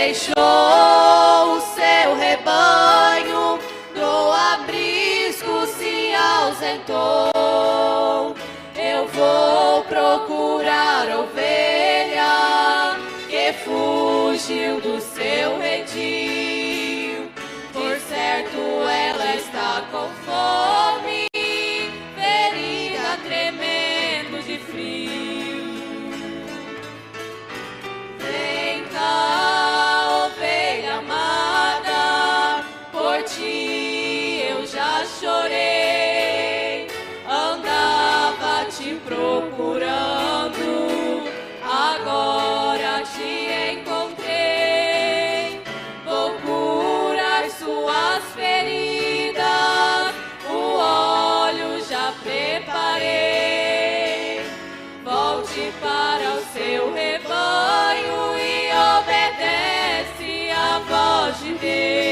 deixou o seu rebanho, do aprisco se ausentou. Eu vou procurar ovelha que fugiu do seu redil. Por certo ela está com fome, ferida, tremendo de frio. Vem cá, ovelha amada, por ti eu já chorei. Andava te procurando, agora te encontrei. Vou curar suas feridas, o óleo já preparei. Volte para o seu rebanho e obedece a voz de Deus.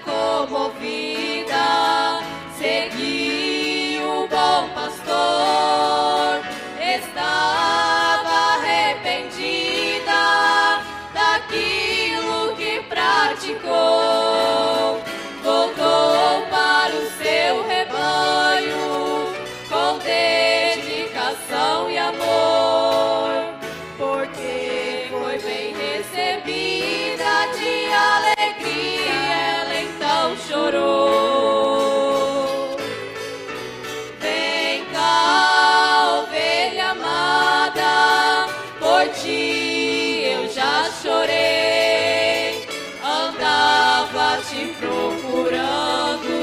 Comovida, segui o bom pastor, estava arrependida daquilo que praticou. Voltou para o seu rebanho com dedicação e amor, porque foi bem recebida de alegria. Chorou. Vem cá, ovelha amada, por ti eu já chorei. Andava te procurando,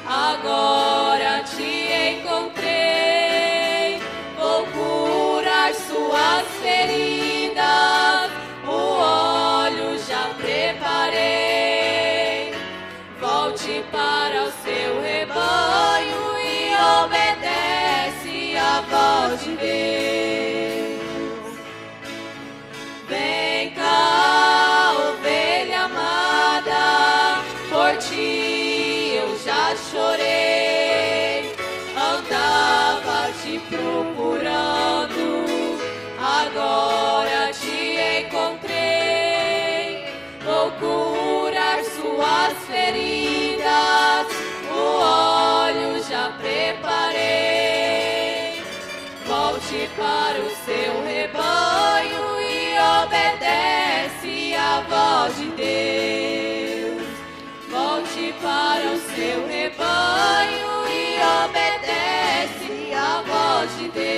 agora te encontrei. Vou curar suas feridas, o óleo já preparei. Volte para o seu rebanho e obedece a voz de Deus. Vem cá, ovelha amada, por ti eu já chorei. Andava te procurando, agora te encontrei. Vou curar suas feridas, o óleo já preparei. Volte para o seu rebanho e obedece a voz de Deus. Volte para o seu rebanho e obedece a voz de Deus.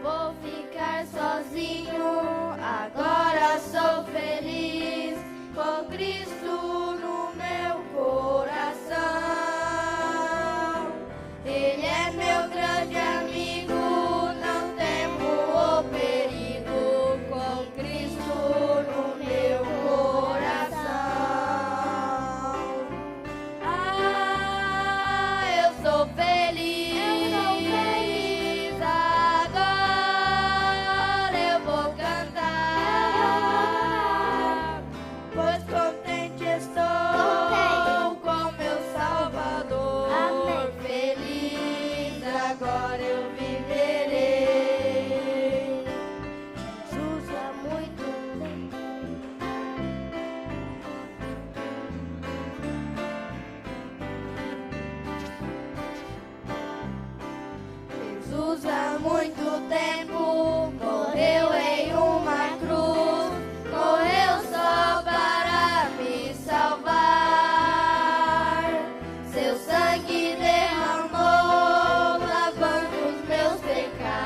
Vou ficar sozinho, agora sou feliz, com Cristo no meu coração. Ele é meu grande amigo, não temo o perigo, com Cristo no meu coração. Ah, eu sou feliz. Há muito tempo morreu em uma cruz, morreu só para me salvar. Seu sangue derramou, lavando os meus pecados.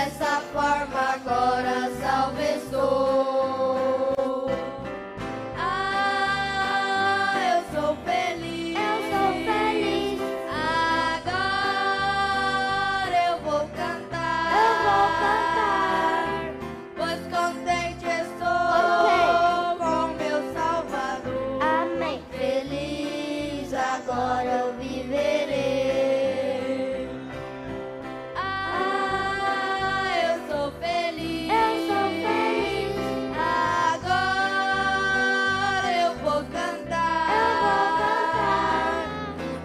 dessa forma agora salvo estou. Ah, eu sou feliz. Agora eu vou cantar. Pois contente estou com meu Salvador. Amém. Feliz agora eu viverei. Ah, eu sou feliz. Agora eu vou cantar.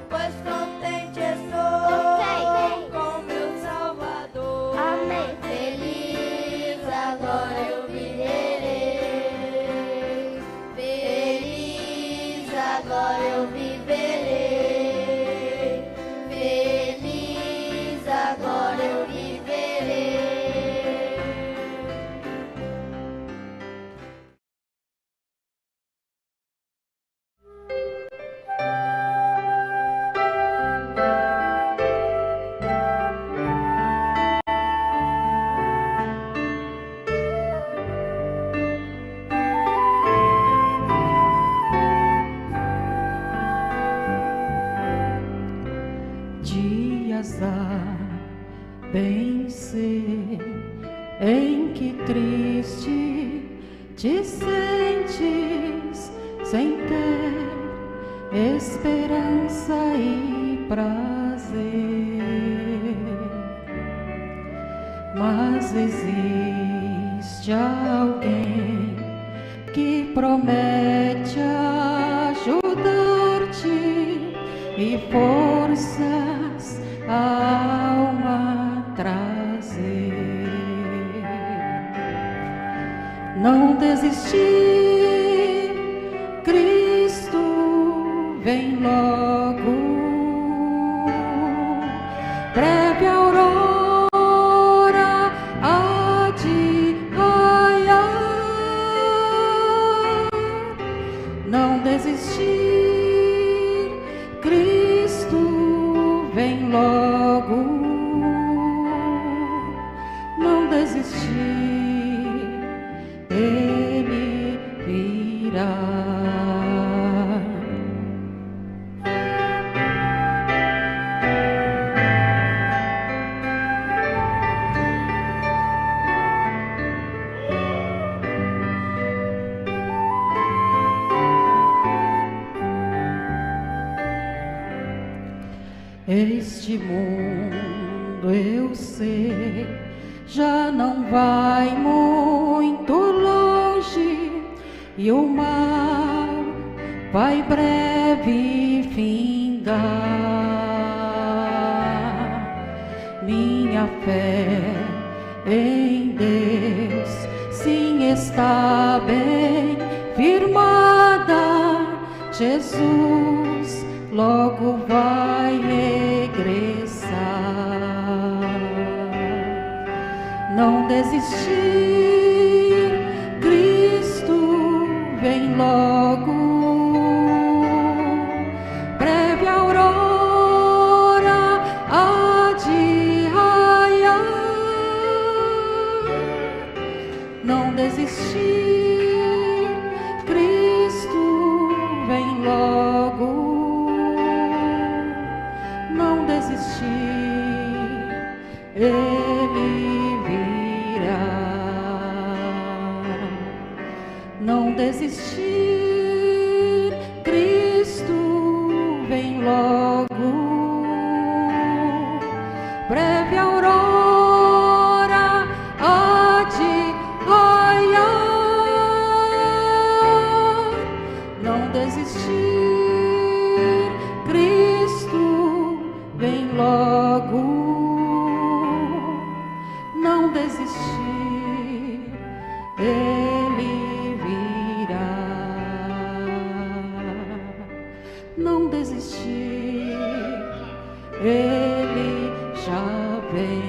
Pois contente estou com meu Salvador. Amém. Feliz agora eu viverei. Feliz agora eu viverei. Feliz agora eu viverei. Dias há, bem sei, em que triste te sentes sem ter esperança e prazer. Mas existe alguém que promete ajudar-te e forças a alma trazer. Não desistir, Cristo vem logo. Breve aurora há de raiar. Não desistir, Cristo vem logo. Não desistir, Ele virá. Este mundo, eu sei, já não vai muito longe e o mal vai breve findar. Minha fé em Deus, sim, está bem firmada. Jesus logo vai regressar. Não desistir, Cristo vem logo. Breve aurora há de raiar. Não desistir, Cristo vem logo. Não desistir, Ele virá. Não desistir, Cristo vem logo. Breve aurora há de raiar. Não desistir, Cristo vem logo. Não desistir, Ele virá. Não desistir, Ele já vem.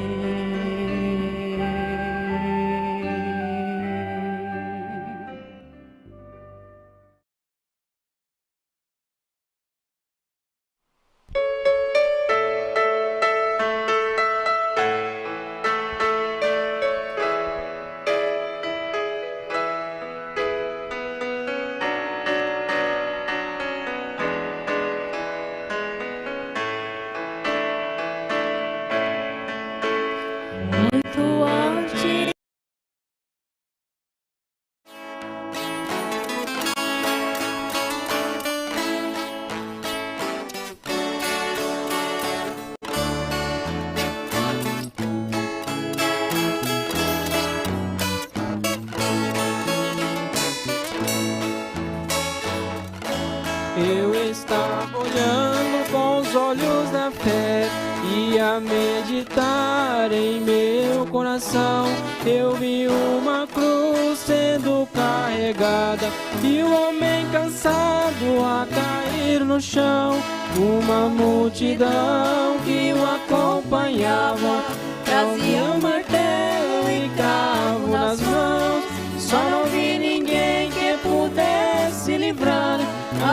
fé e a meditar em meu coração, eu vi uma cruz sendo carregada e o homem cansado a cair no chão. Uma multidão que o acompanhava trazia um martelo e cravo nas mãos. Só não vi ninguém que pudesse livrar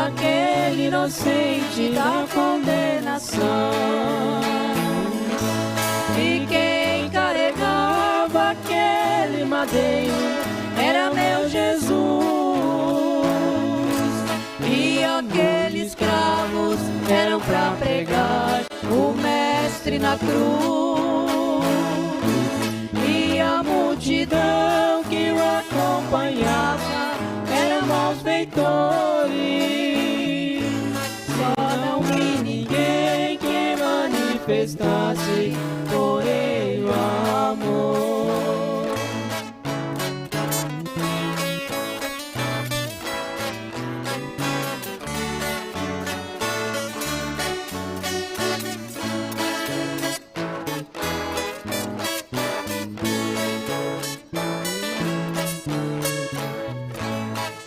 aquele inocente da condenação. E quem carregava aquele madeiro era meu Jesus. E aqueles cravos eram para pregar o mestre na cruz. E a multidão que o acompanhava eram malfeitores. Só não vi ninguém que manifestasse por ele o amor.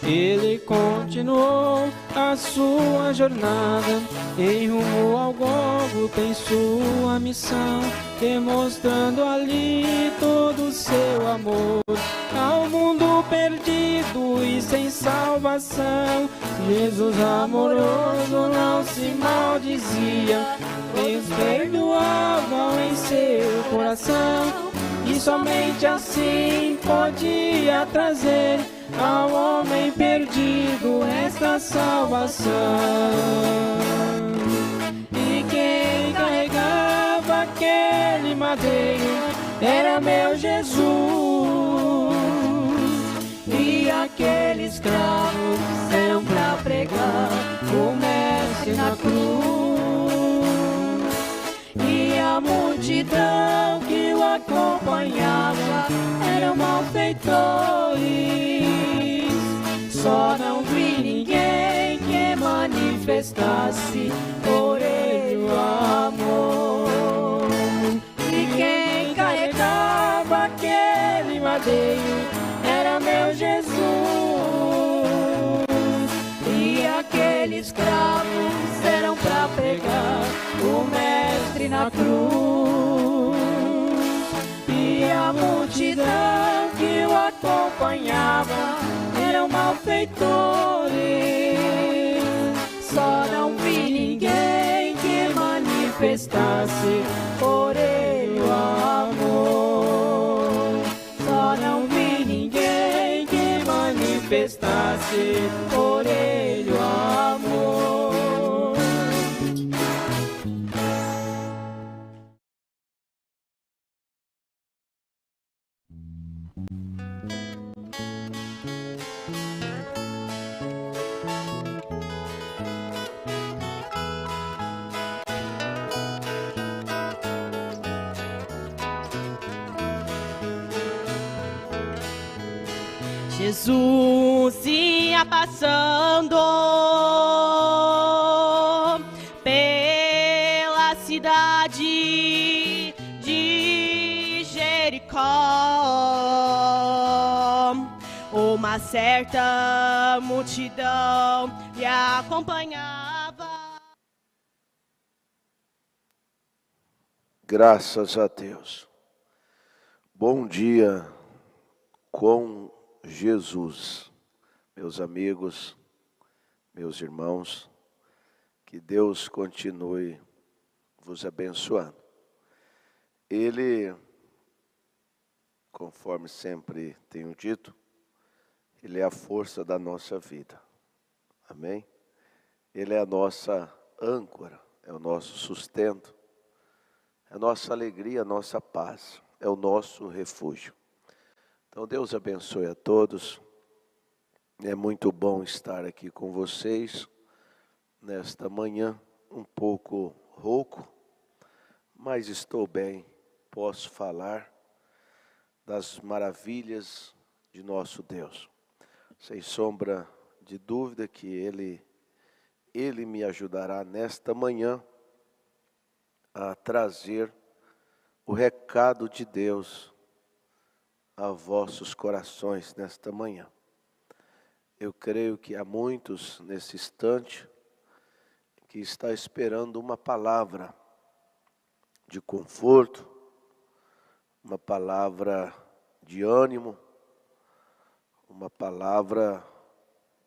Ele continuou a sua jornada em rumo ao Gólgota em sua missão, demonstrando ali todo o seu amor ao mundo perdido e sem salvação. Jesus amoroso não se maldizia, eles perdoavam em seu coração, e somente assim podia trazer ao homem perdido esta salvação. E quem carregava aquele madeiro era meu Jesus. E aqueles cravos eram para pregar o mestre na cruz. E a multidão que o acompanhava eram malfeitores. Só não vi ninguém que manifestasse por ele o amor. E quem carregava aquele madeiro era meu Jesus. E aqueles cravos eram para pregar o mestre na cruz. E a multidão que o acompanhava eram malfeitores. Só não vi ninguém que manifestasse por ele o amor. Só não vi ninguém que manifestasse por ele o amor. Jesus ia passando pela cidade de Jericó. Uma certa multidão lhe acompanhava. Graças a Deus. Bom dia com Jesus, meus amigos, meus irmãos, que Deus continue vos abençoando. Ele, conforme sempre tenho dito, Ele é a força da nossa vida, amém? Ele é a nossa âncora, é o nosso sustento, é a nossa alegria, a nossa paz, é o nosso refúgio. Então Deus abençoe a todos, é muito bom estar aqui com vocês, nesta manhã, um pouco rouco, mas estou bem, posso falar das maravilhas de nosso Deus. Sem sombra de dúvida que Ele me ajudará nesta manhã a trazer o recado de Deus a vossos corações nesta manhã. Eu creio que há muitos nesse instante que está esperando uma palavra de conforto, uma palavra de ânimo, uma palavra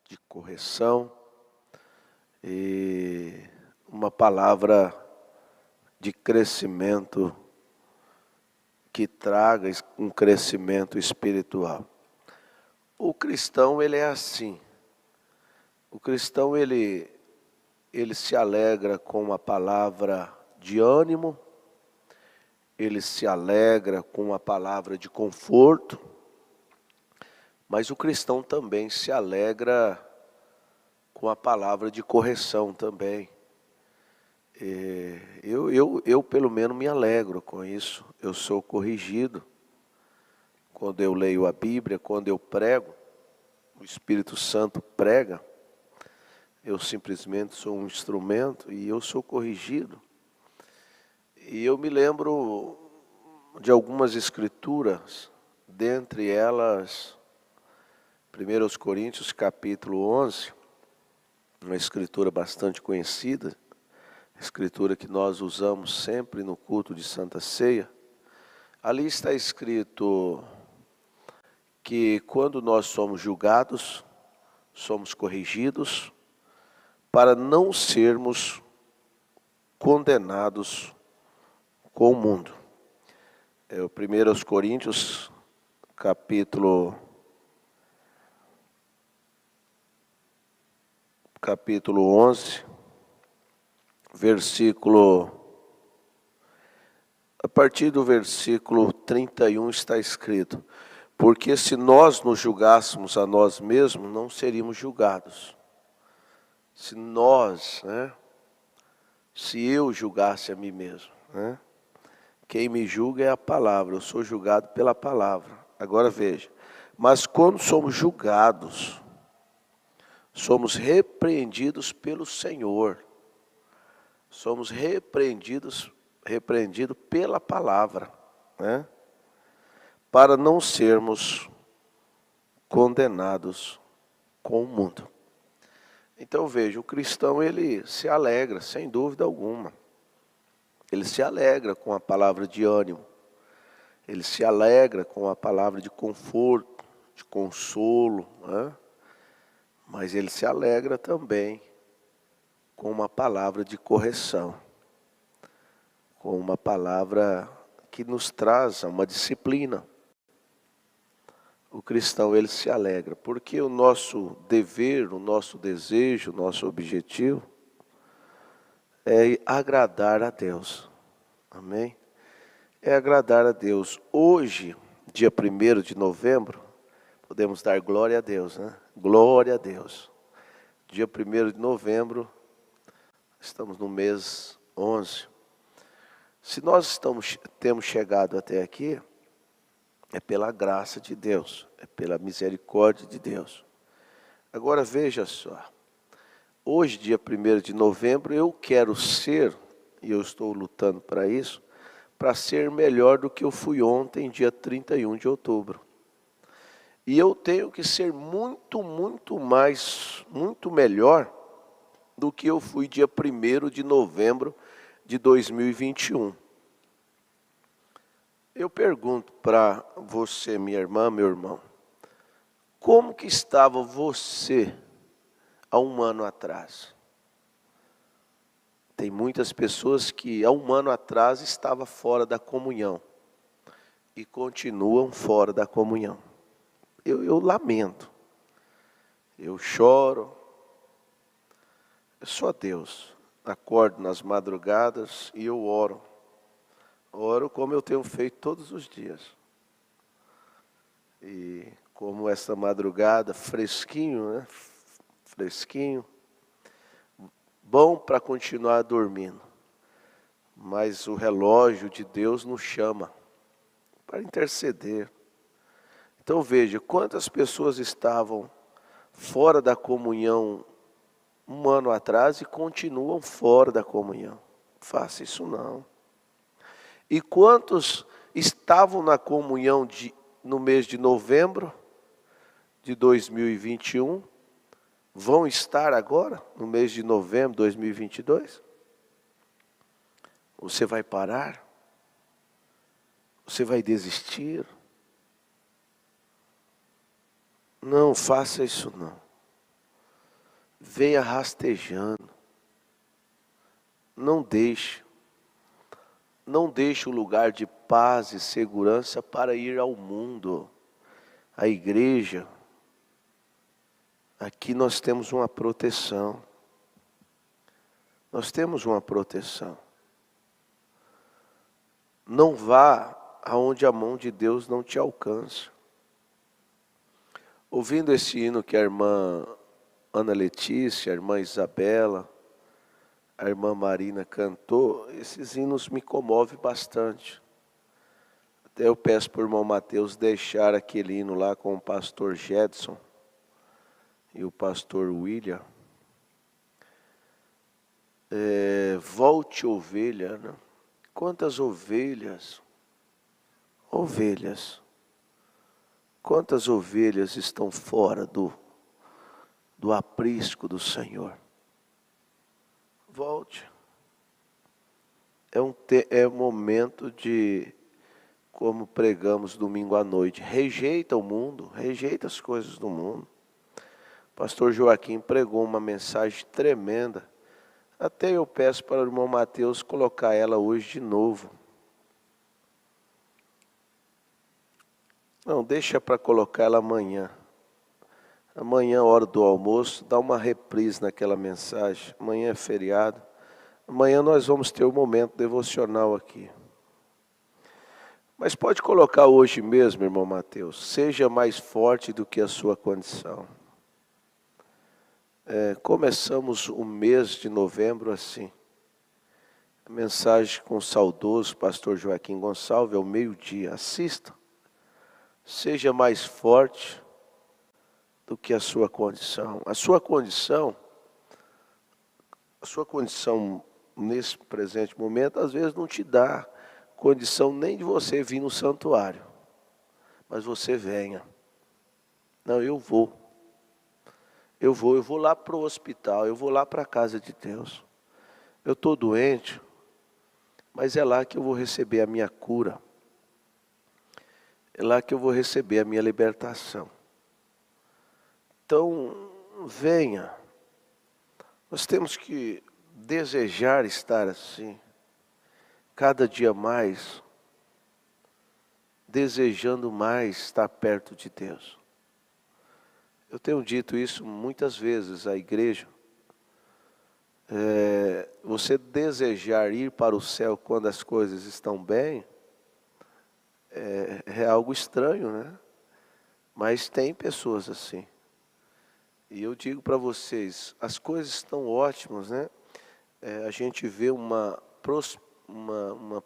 de correção e uma palavra de crescimento que traga um crescimento espiritual. O cristão, ele é assim. O cristão, ele se alegra com uma palavra de ânimo, ele se alegra com uma palavra de conforto, mas o cristão também se alegra com a palavra de correção também. Eu pelo menos me alegro com isso. Eu sou corrigido quando eu leio a Bíblia, quando eu prego, o Espírito Santo prega. Eu simplesmente sou um instrumento e eu sou corrigido. E eu me lembro de algumas escrituras, dentre elas, 1 Coríntios capítulo 11, uma escritura bastante conhecida, escritura que nós usamos sempre no culto de Santa Ceia. Ali está escrito que quando nós somos julgados, somos corrigidos, para não sermos condenados com o mundo. É o 1 Coríntios, capítulo 11, a partir do versículo 31 está escrito: porque se nós nos julgássemos a nós mesmos, não seríamos julgados. Se nós, se eu julgasse a mim mesmo, quem me julga é a palavra, eu sou julgado pela palavra. Agora veja, mas quando somos julgados, somos repreendidos pelo Senhor, somos repreendidos pela palavra, para não sermos condenados com o mundo. Então veja, o cristão ele se alegra, sem dúvida alguma. Ele se alegra com a palavra de ânimo. Ele se alegra com a palavra de conforto, de consolo, mas ele se alegra também com uma palavra de correção, com uma palavra que nos traz uma disciplina. O cristão ele se alegra, porque o nosso dever, o nosso desejo, o nosso objetivo é agradar a Deus. Amém? É agradar a Deus. Hoje, dia 1º de novembro, podemos dar glória a Deus, Glória a Deus. Dia 1º de novembro, estamos no mês 11. Se nós temos chegado até aqui, é pela graça de Deus, é pela misericórdia de Deus. Agora veja só, hoje, dia 1º de novembro, eu quero ser, e eu estou lutando para isso, para ser melhor do que eu fui ontem, dia 31 de outubro. E eu tenho que ser muito melhor do que eu fui dia 1º de novembro de 2021. Eu pergunto para você, minha irmã, meu irmão, como que estava você há um ano atrás? Tem muitas pessoas que há um ano atrás estavam fora da comunhão e continuam fora da comunhão. Eu lamento, eu choro, eu sou Deus, acordo nas madrugadas e eu oro. Oro como eu tenho feito todos os dias. E como essa madrugada, fresquinho, Fresquinho. Bom para continuar dormindo. Mas o relógio de Deus nos chama para interceder. Então veja, quantas pessoas estavam fora da comunhão um ano atrás e continuam fora da comunhão. Faça isso não. E quantos estavam na comunhão no mês de novembro de 2021, vão estar agora, no mês de novembro de 2022? Você vai parar? Você vai desistir? Não faça isso não. Venha rastejando. Não deixe o lugar de paz e segurança para ir ao mundo. A igreja, aqui nós temos uma proteção. Nós temos uma proteção. Não vá aonde a mão de Deus não te alcança. Ouvindo esse hino que a irmã Ana Letícia, a irmã Isabela, a irmã Marina cantou, esses hinos me comovem bastante. Até eu peço para o irmão Mateus deixar aquele hino lá com o pastor Jedson e o pastor William. Volte ovelha, né? Quantas ovelhas, quantas ovelhas estão fora do aprisco do Senhor? Volte. É um momento de, como pregamos domingo à noite, rejeita o mundo, rejeita as coisas do mundo. O pastor Joaquim pregou uma mensagem tremenda. Até eu peço para o irmão Mateus colocar ela hoje de novo. Não, deixa para colocar ela amanhã. Amanhã, hora do almoço, dá uma reprise naquela mensagem. Amanhã é feriado. Amanhã nós vamos ter um momento devocional aqui. Mas pode colocar hoje mesmo, irmão Mateus. Seja mais forte do que a sua condição. Começamos o mês de novembro assim. A mensagem com o saudoso pastor Joaquim Gonçalves ao meio-dia. Assista. Seja mais forte do que a sua condição. A sua condição nesse presente momento, às vezes não te dá condição nem de você vir no santuário. Mas você venha. Não, eu vou lá para o hospital, eu vou lá para a casa de Deus. Eu estou doente, mas é lá que eu vou receber a minha cura. É lá que eu vou receber a minha libertação. Então, venha. Nós temos que desejar estar assim, cada dia mais, desejando mais estar perto de Deus. Eu tenho dito isso muitas vezes à igreja. Você desejar ir para o céu quando as coisas estão bem, é algo estranho, né? Mas tem pessoas assim. E eu digo para vocês, as coisas estão ótimas, né? A gente vê uma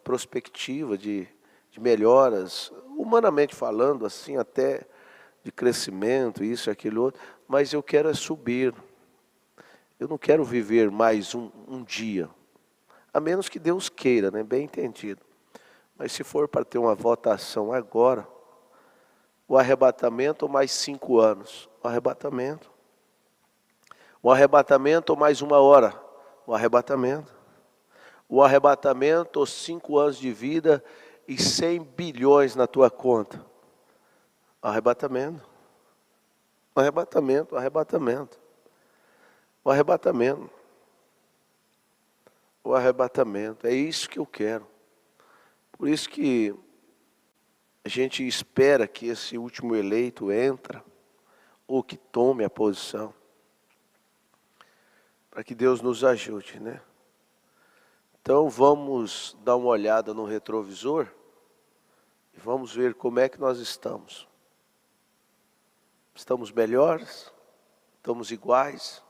perspectiva de melhoras, humanamente falando, assim, até de crescimento, isso, aquilo, outro, mas eu quero subir. Eu não quero viver mais um dia, a menos que Deus queira, né? Bem entendido. Mas se for para ter uma votação agora, o arrebatamento ou mais 5 anos? O arrebatamento. O arrebatamento ou mais 1 hora? O arrebatamento. O arrebatamento ou 5 anos de vida e 100 bilhões na tua conta? Arrebatamento. O arrebatamento, o arrebatamento. O arrebatamento. O arrebatamento. É isso que eu quero. Por isso que a gente espera que esse último eleito entre ou que tome a posição. Para que Deus nos ajude, né? Então vamos dar uma olhada no retrovisor e vamos ver como é que nós estamos. Estamos melhores? Estamos iguais?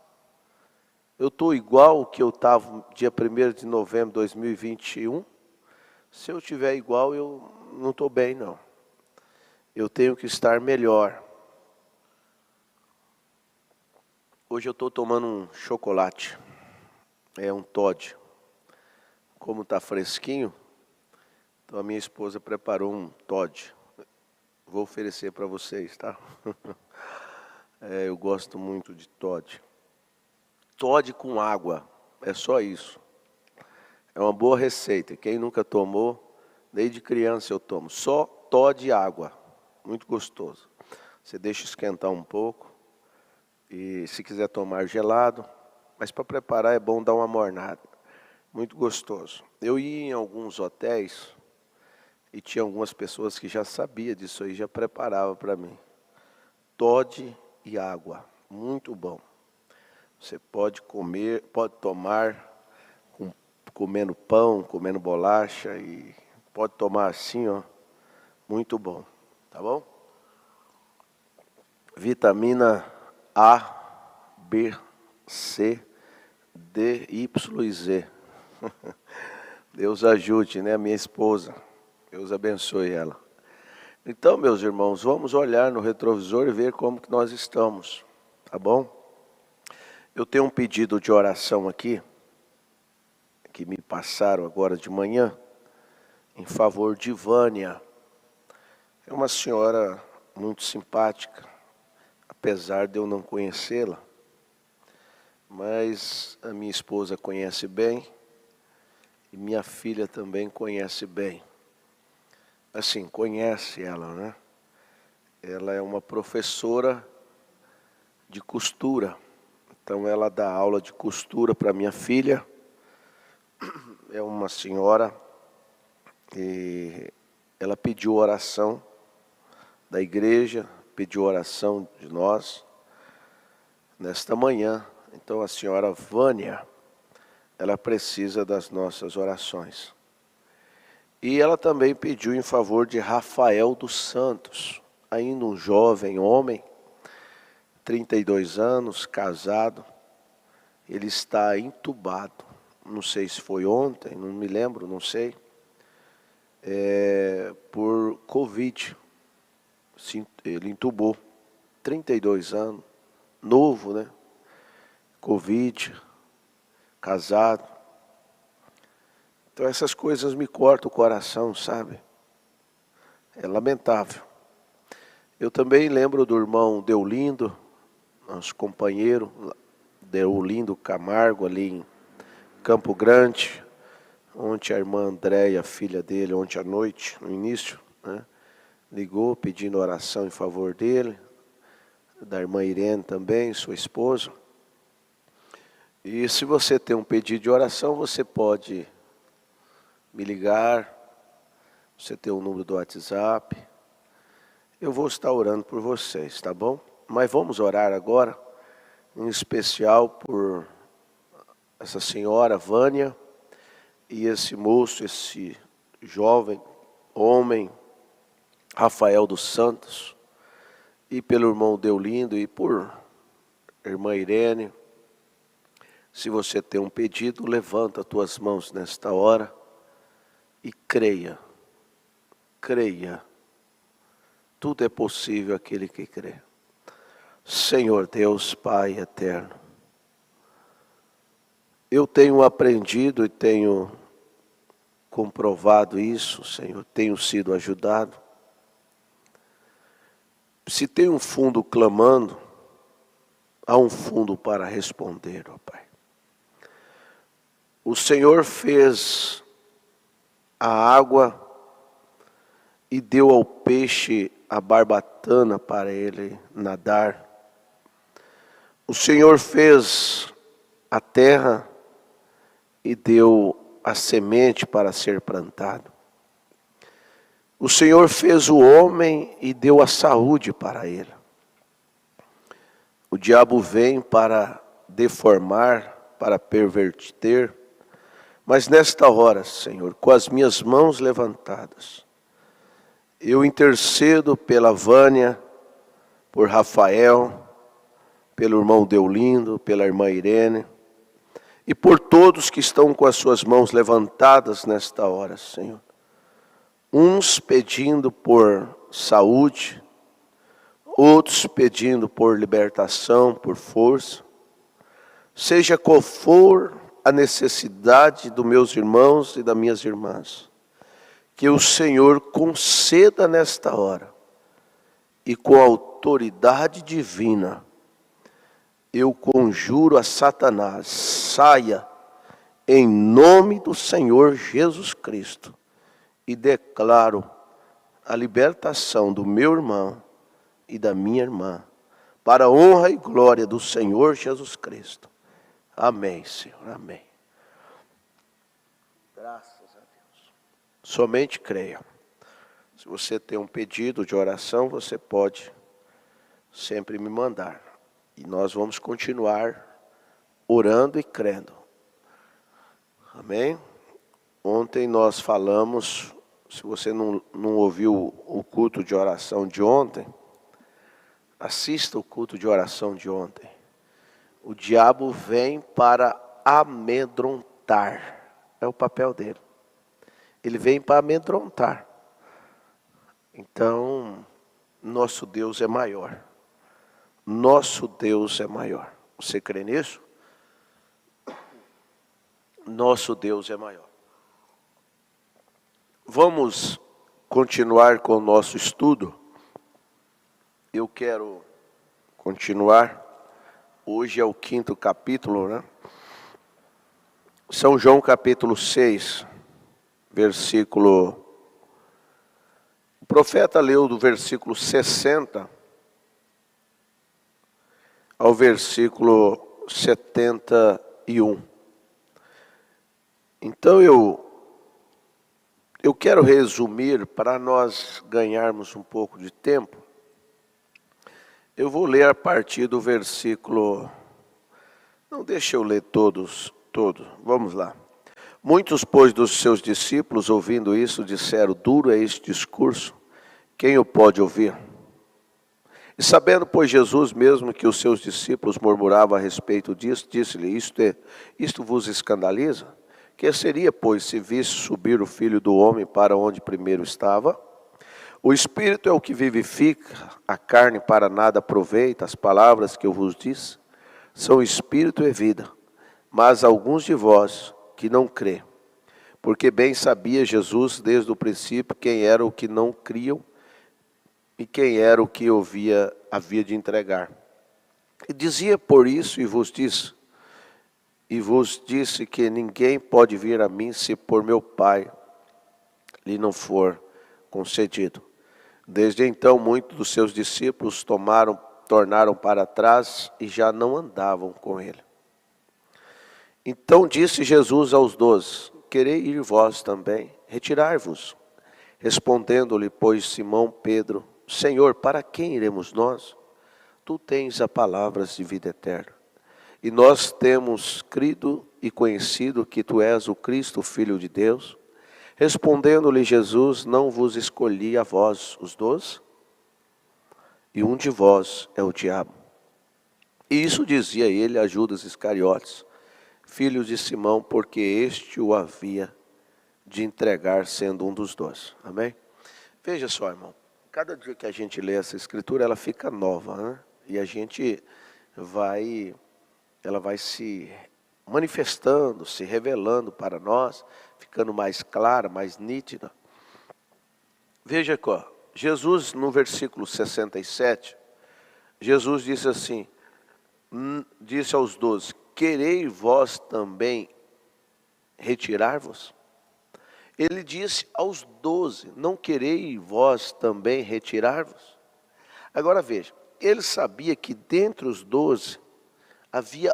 Eu estou igual ao que eu estava dia 1º de novembro de 2021? Se eu estiver igual, eu não estou bem, não. Eu tenho que estar melhor. Hoje eu estou tomando um chocolate. É um Toddy. Como está fresquinho, Então a minha esposa preparou um Toddy. Vou oferecer para vocês, tá? Eu gosto muito de Toddy. Toddy com água, é só isso. É uma boa receita. Quem nunca tomou, desde criança eu tomo. Só Toddy e água, muito gostoso. Você deixa esquentar um pouco e se quiser tomar gelado, mas para preparar é bom dar uma mornada. Muito gostoso. Eu ia em alguns hotéis e tinha algumas pessoas que já sabiam disso aí, já preparava para mim. Toddy e água, muito bom. Você pode comer, pode tomar comendo pão, comendo bolacha e pode tomar assim, ó, muito bom, tá bom? Vitamina A, B, C, D, Y e Z. Deus ajude, né, a minha esposa. Deus abençoe ela. Então, meus irmãos, vamos olhar no retrovisor e ver como que nós estamos, tá bom? Eu tenho um pedido de oração aqui, que me passaram agora de manhã, em favor de Vânia. É uma senhora muito simpática, apesar de eu não conhecê-la, mas a minha esposa conhece bem, e minha filha também conhece bem. Assim, conhece ela, né? Ela é uma professora de costura. Então ela dá aula de costura para minha filha. É uma senhora e ela pediu oração da igreja, pediu oração de nós nesta manhã. Então a senhora Vânia, ela precisa das nossas orações. E ela também pediu em favor de Rafael dos Santos, ainda um jovem homem, 32 anos, casado. Ele está entubado, não sei se foi ontem, não me lembro, não sei, por Covid. Ele entubou, 32 anos, novo, né? Covid, casado. Então essas coisas me cortam o coração, sabe? É lamentável. Eu também lembro do irmão Deolindo, nosso companheiro, Deolindo Camargo, ali em Campo Grande. Ontem a irmã Andréia, filha dele, ontem à noite, no início, né, ligou pedindo oração em favor dele, da irmã Irene também, sua esposa. E se você tem um pedido de oração, você pode me ligar, você tem o número do WhatsApp, eu vou estar orando por vocês, tá bom? Mas vamos orar agora, em especial por essa senhora Vânia e esse moço, esse jovem homem, Rafael dos Santos, e pelo irmão Deolindo e por irmã Irene. Se você tem um pedido, levanta as tuas mãos nesta hora. E creia, creia, tudo é possível aquele que crê. Senhor Deus, Pai eterno, eu tenho aprendido e tenho comprovado isso, Senhor, tenho sido ajudado. Se tem um fundo clamando, há um fundo para responder, ó Pai. O Senhor fez a água e deu ao peixe a barbatana para ele nadar. O Senhor fez a terra e deu a semente para ser plantado. O Senhor fez o homem e deu a saúde para ele. O diabo vem para deformar, para perverter, mas nesta hora, Senhor, com as minhas mãos levantadas, eu intercedo pela Vânia, por Rafael, pelo irmão Deolindo, pela irmã Irene, e por todos que estão com as suas mãos levantadas nesta hora, Senhor. Uns pedindo por saúde, outros pedindo por libertação, por força. Seja qual for a necessidade dos meus irmãos e das minhas irmãs, que o Senhor conceda nesta hora, e com autoridade divina, eu conjuro a Satanás, saia em nome do Senhor Jesus Cristo, e declaro a libertação do meu irmão e da minha irmã, para a honra e glória do Senhor Jesus Cristo. Amém, Senhor, amém. Graças a Deus. Somente creia. Se você tem um pedido de oração, você pode sempre me mandar. E nós vamos continuar orando e crendo. Amém? Ontem nós falamos, se você não ouviu o culto de oração de ontem, assista o culto de oração de ontem. O diabo vem para amedrontar. É o papel dele. Ele vem para amedrontar. Então, nosso Deus é maior. Nosso Deus é maior. Você crê nisso? Nosso Deus é maior. Vamos continuar com o nosso estudo. Eu quero continuar. Hoje é o 5º capítulo, né? São João capítulo 6, versículo... O profeta leu do versículo 60 ao versículo 71. Então eu quero resumir, para nós ganharmos um pouco de tempo. Eu vou ler a partir do versículo... Não, deixa eu ler todos. Vamos lá. Muitos, pois, dos seus discípulos, ouvindo isso, disseram, duro é este discurso, quem o pode ouvir? E sabendo, pois, Jesus mesmo que os seus discípulos murmuravam a respeito disso, disse-lhe, isto vos escandaliza? Que seria, pois, se visse subir o Filho do Homem para onde primeiro estava? O Espírito é o que vivifica, a carne para nada aproveita, as palavras que eu vos disse são Espírito e vida. Mas alguns de vós que não crê, porque bem sabia Jesus desde o princípio quem era o que não criam e quem era o que havia de entregar. E dizia por isso e vos disse que ninguém pode vir a mim se por meu Pai lhe não for concedido. Desde então muitos dos seus discípulos tornaram para trás e já não andavam com ele. Então disse Jesus aos 12, querei ir vós também, retirai-vos. Respondendo-lhe, pois, Simão Pedro, Senhor, para quem iremos nós? Tu tens as palavras de vida eterna. E nós temos crido e conhecido que tu és o Cristo, o Filho de Deus. Respondendo-lhe Jesus, não vos escolhi a vós, os 12? E um de vós é o diabo. E isso dizia ele a Judas Iscariotes, filho de Simão, porque este o havia de entregar, sendo um dos 12. Amém? Veja só, irmão. Cada dia que a gente lê essa escritura, ela fica nova, né? E a gente ela vai se manifestando, se revelando para nós, ficando mais clara, mais nítida. Veja aqui, Jesus no versículo 67, Jesus disse assim, disse aos 12, querei vós também retirar-vos? Ele disse aos 12, não querei vós também retirar-vos? Agora veja, ele sabia que dentre os 12 havia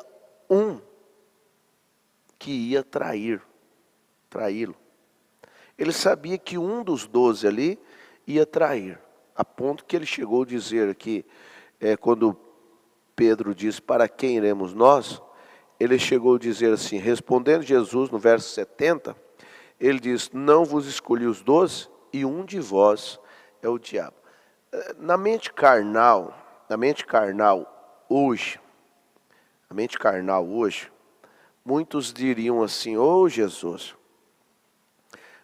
um que ia traí-lo. Ele sabia que um dos 12 ali ia trair, a ponto que ele chegou a dizer aqui, quando Pedro disse, para quem iremos nós? Ele chegou a dizer assim, respondendo Jesus no verso 70, ele diz, não vos escolhi os 12 e um de vós é o diabo. Na mente carnal hoje, muitos diriam assim, ô Jesus,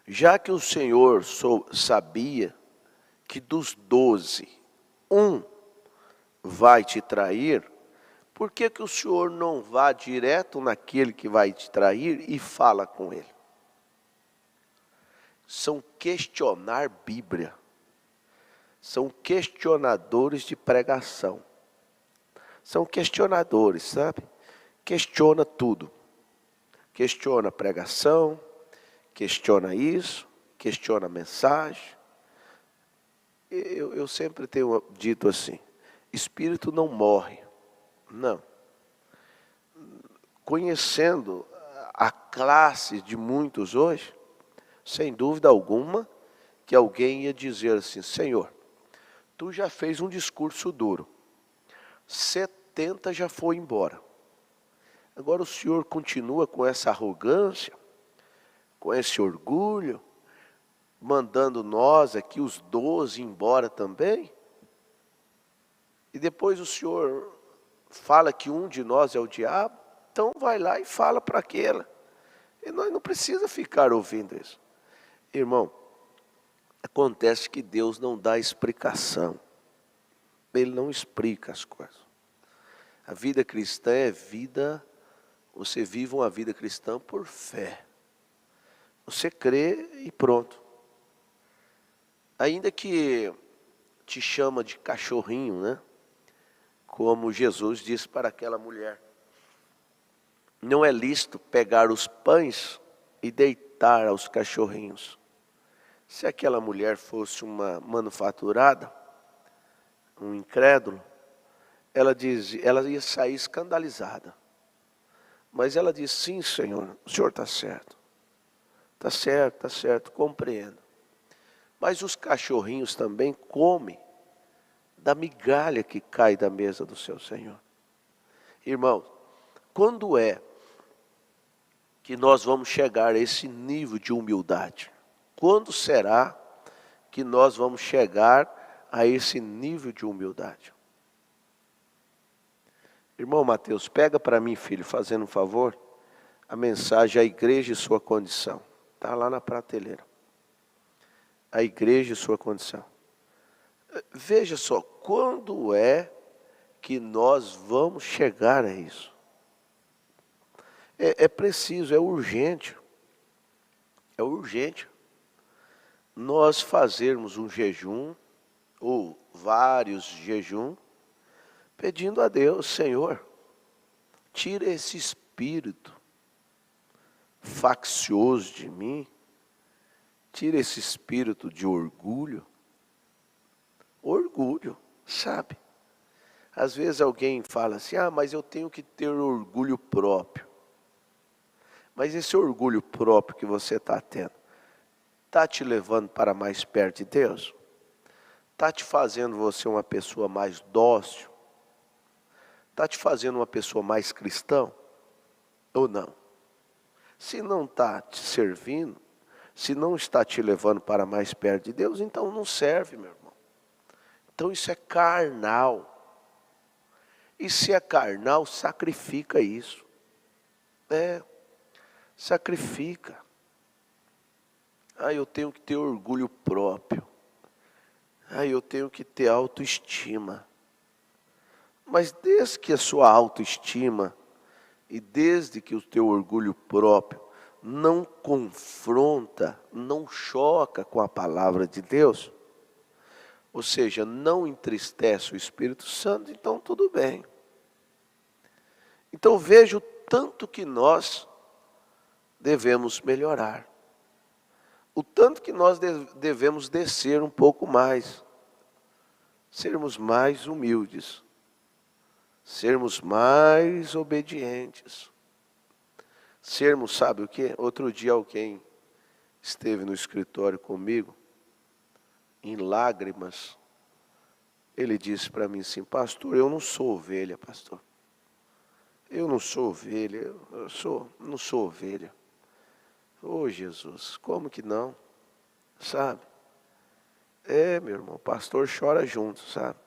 já que o Senhor sabia que dos 12, um vai te trair, por que o Senhor não vá direto naquele que vai te trair e fala com ele? são questionar Bíblia. São questionadores de pregação. São questionadores, sabe? Questiona tudo. Questiona a pregação, questiona isso, questiona a mensagem. Eu sempre tenho dito assim, espírito não morre. Não. Conhecendo a classe de muitos hoje, sem dúvida alguma, que alguém ia dizer assim, Senhor, tu já fez um discurso duro, 70 já foi embora. Agora o Senhor continua com essa arrogância, com esse orgulho, mandando nós aqui, os 12, embora também. E depois o Senhor fala que um de nós é o diabo, então vai lá e fala para aquela. E nós não precisamos ficar ouvindo isso. Irmão, acontece que Deus não dá explicação. Ele não explica as coisas. A vida cristã é vida, você vive uma vida cristã por fé. Você crê e pronto. Ainda que te chama de cachorrinho, né? Como Jesus disse para aquela mulher. Não é lícito pegar os pães e deitar aos cachorrinhos. Se aquela mulher fosse uma manufaturada, um incrédulo, ela ia sair escandalizada. Mas ela disse, sim, Senhor, o Senhor está certo. Está certo, compreendo. Mas os cachorrinhos também comem da migalha que cai da mesa do seu Senhor. Irmãos, quando é que nós vamos chegar a esse nível de humildade? Quando será que nós vamos chegar a esse nível de humildade? Irmão Mateus, pega para mim, filho, fazendo um favor, a mensagem, a igreja e sua condição. Está lá na prateleira. A igreja e sua condição. Veja só, quando é que nós vamos chegar a isso? É preciso, é urgente. É urgente nós fazermos um jejum, ou vários jejum, pedindo a Deus, Senhor, tira esse espírito faccioso de mim, tira esse espírito de orgulho. Orgulho, sabe? Às vezes alguém fala assim, mas eu tenho que ter orgulho próprio. Mas esse orgulho próprio que você está tendo, está te levando para mais perto de Deus? Está te fazendo você uma pessoa mais dócil? Está te fazendo uma pessoa mais cristã? Ou não? Se não está te servindo, se não está te levando para mais perto de Deus, então não serve, meu irmão. Então isso é carnal. E se é carnal, sacrifica isso. Sacrifica. Eu tenho que ter orgulho próprio. Eu tenho que ter autoestima. Mas desde que a sua autoestima e desde que o teu orgulho próprio não confronta, não choca com a palavra de Deus, ou seja, não entristece o Espírito Santo, então tudo bem. Então veja o tanto que nós devemos melhorar. O tanto que nós devemos descer um pouco mais. Sermos mais humildes. Sermos mais obedientes. Sermos, sabe o quê? Outro dia alguém esteve no escritório comigo, em lágrimas. Ele disse para mim assim, pastor, eu não sou ovelha, pastor. Eu não sou ovelha, não sou ovelha. Oh, Jesus, como que não? Sabe? Meu irmão, o pastor chora junto, sabe?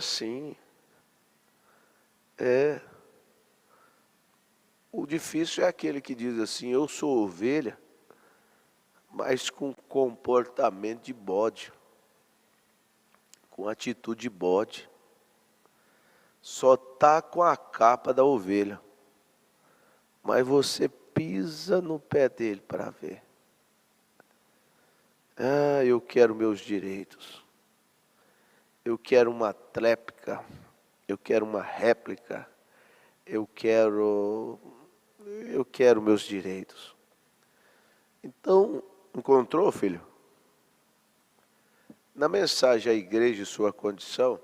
Sim. O difícil é aquele que diz assim, eu sou ovelha, mas com comportamento de bode, com atitude de bode. Só está com a capa da ovelha, mas você pisa no pé dele para ver. Ah, eu quero meus direitos. Eu quero uma tréplica. Eu quero uma réplica. Eu quero meus direitos. Então, encontrou, filho? Na mensagem à igreja e sua condição,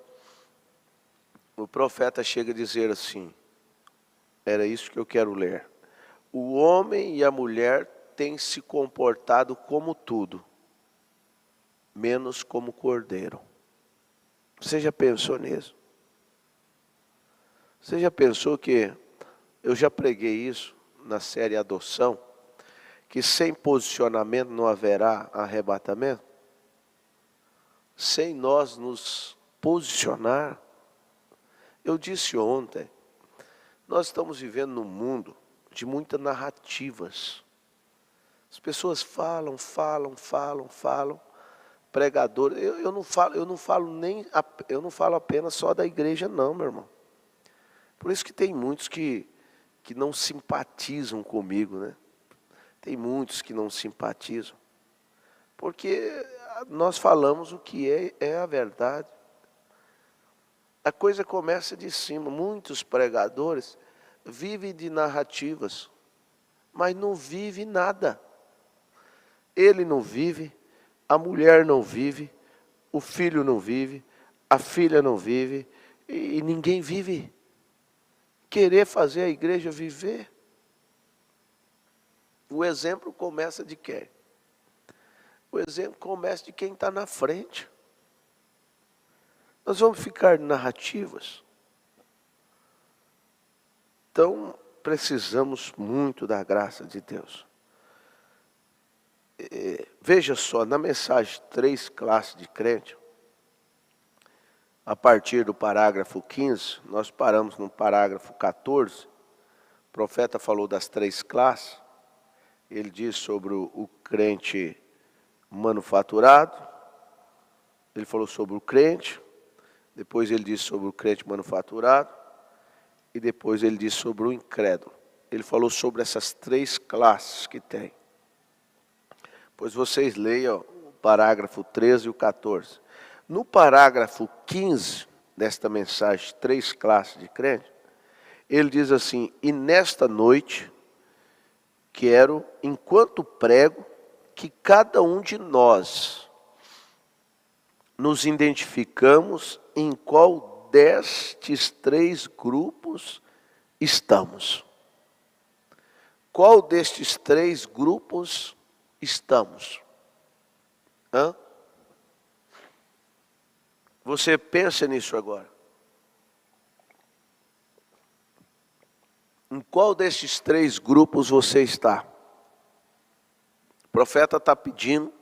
o profeta chega a dizer assim, era isso que eu quero ler. O homem e a mulher têm se comportado como tudo, menos como cordeiro. Você já pensou nisso? Você já pensou que, eu já preguei isso na série Adoção, que sem posicionamento não haverá arrebatamento? Sem nós nos posicionar. Eu disse ontem, nós estamos vivendo num mundo de muitas narrativas. As pessoas falam, pregadores. Eu não falo apenas só da igreja não, meu irmão. Por isso que tem muitos que não simpatizam comigo, né? Tem muitos que não simpatizam. Porque nós falamos o que é a verdade. A coisa começa de cima. Muitos pregadores vivem de narrativas, mas não vivem nada. Ele não vive, a mulher não vive, o filho não vive, a filha não vive, e ninguém vive. Querer fazer a igreja viver. O exemplo começa de quem? O exemplo começa de quem está na frente. Nós vamos ficar narrativas. Então, precisamos muito da graça de Deus. Veja só, na mensagem 3 classes de crente, a partir do parágrafo 15, nós paramos no parágrafo 14, o profeta falou das 3 classes, ele diz sobre o crente manufaturado, ele falou sobre o crente, depois ele disse sobre o crente manufaturado, e depois ele disse sobre o incrédulo. Ele falou sobre essas 3 classes que tem. Pois vocês leiam o parágrafo 13 e o 14. No parágrafo 15 desta mensagem, 3 classes de crente, ele diz assim, e nesta noite, quero, enquanto prego, que cada um de nós nos identificamos em qual destes 3 grupos estamos. Qual destes 3 grupos estamos? Hã? Você pensa nisso agora. Em qual destes 3 grupos você está? O profeta está pedindo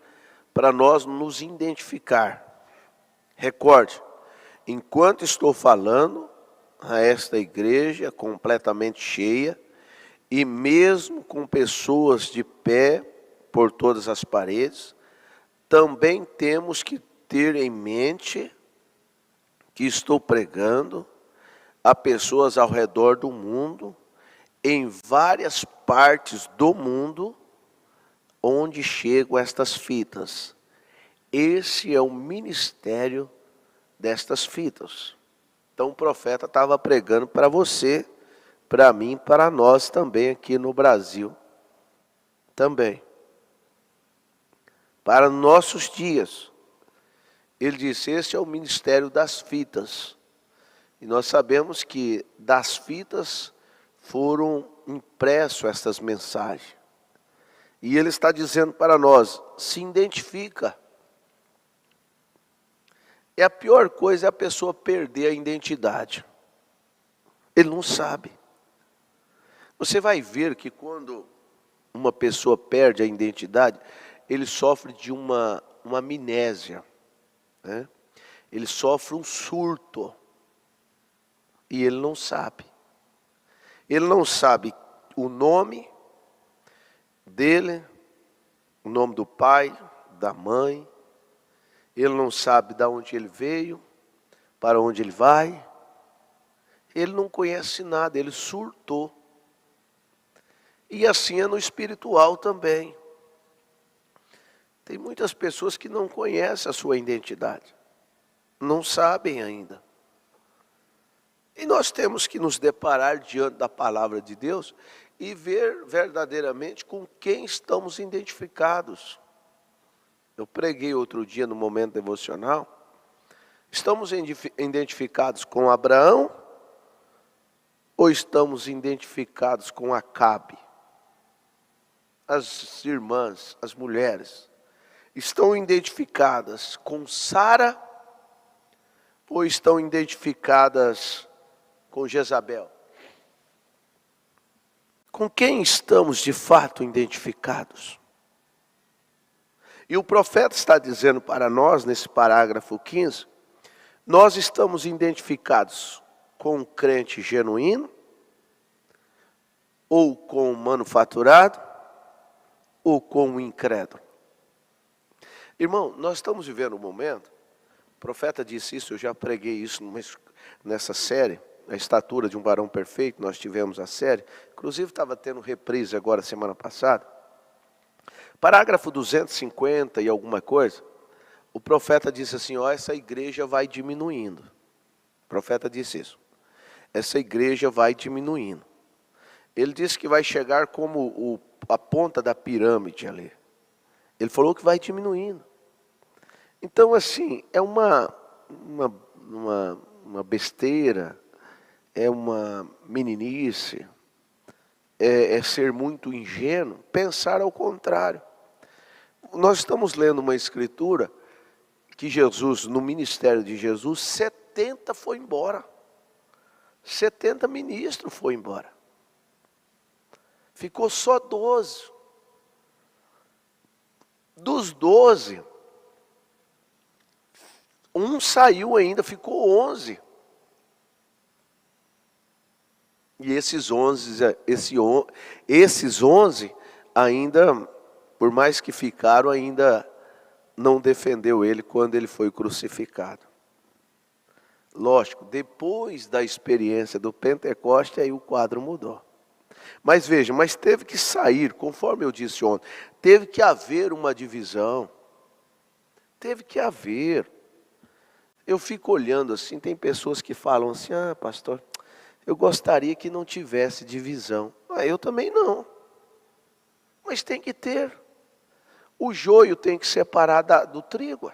para nós nos identificar. Recorde, enquanto estou falando a esta igreja completamente cheia, e mesmo com pessoas de pé por todas as paredes, também temos que ter em mente que estou pregando a pessoas ao redor do mundo, em várias partes do mundo, onde chegam estas fitas. Esse é o ministério destas fitas. Então o profeta estava pregando para você, para mim, para nós também aqui no Brasil. Também. Para nossos dias. Ele disse, esse é o ministério das fitas. E nós sabemos que das fitas foram impressos estas mensagens. E ele está dizendo para nós, se identifica. E a pior coisa é a pessoa perder a identidade. Ele não sabe. Você vai ver que quando uma pessoa perde a identidade, ele sofre de uma amnésia. Né? Ele sofre um surto. E ele não sabe. Ele não sabe o nome dele, o nome do pai, da mãe. Ele não sabe de onde ele veio, para onde ele vai. Ele não conhece nada, ele surtou. E assim é no espiritual também. Tem muitas pessoas que não conhecem a sua identidade, não sabem ainda. E nós temos que nos deparar diante da palavra de Deus e ver verdadeiramente com quem estamos identificados. Eu preguei outro dia no momento devocional. Estamos identificados com Abraão ou estamos identificados com Acabe? As irmãs, as mulheres, estão identificadas com Sara ou estão identificadas com Jezabel? Com quem estamos de fato identificados? E o profeta está dizendo para nós, nesse parágrafo 15, nós estamos identificados com o crente genuíno, ou com o manufaturado, ou com o incrédulo. Irmão, nós estamos vivendo um momento, o profeta disse isso, eu já preguei isso nessa série, a estatura de um varão perfeito, nós tivemos a série, inclusive estava tendo reprise agora semana passada. Parágrafo 250 e alguma coisa, o profeta disse assim, ó, essa igreja vai diminuindo. O profeta disse isso. Essa igreja vai diminuindo. Ele disse que vai chegar como a ponta da pirâmide ali. Ele falou que vai diminuindo. Então, assim, é uma besteira, é uma meninice, é ser muito ingênuo, pensar ao contrário. Nós estamos lendo uma escritura que Jesus, no ministério de Jesus, 70 foi embora. 70 ministros foi embora. Ficou só 12. Dos 12, um saiu ainda, ficou 11. E esses 11 ainda, por mais que ficaram, ainda não defendeu ele quando ele foi crucificado. Lógico, depois da experiência do Pentecoste, aí o quadro mudou. Mas veja, teve que sair, conforme eu disse ontem, teve que haver uma divisão. Teve que haver. Eu fico olhando assim, tem pessoas que falam assim, pastor, eu gostaria que não tivesse divisão. Eu também não. Mas tem que ter. O joio tem que separar do trigo.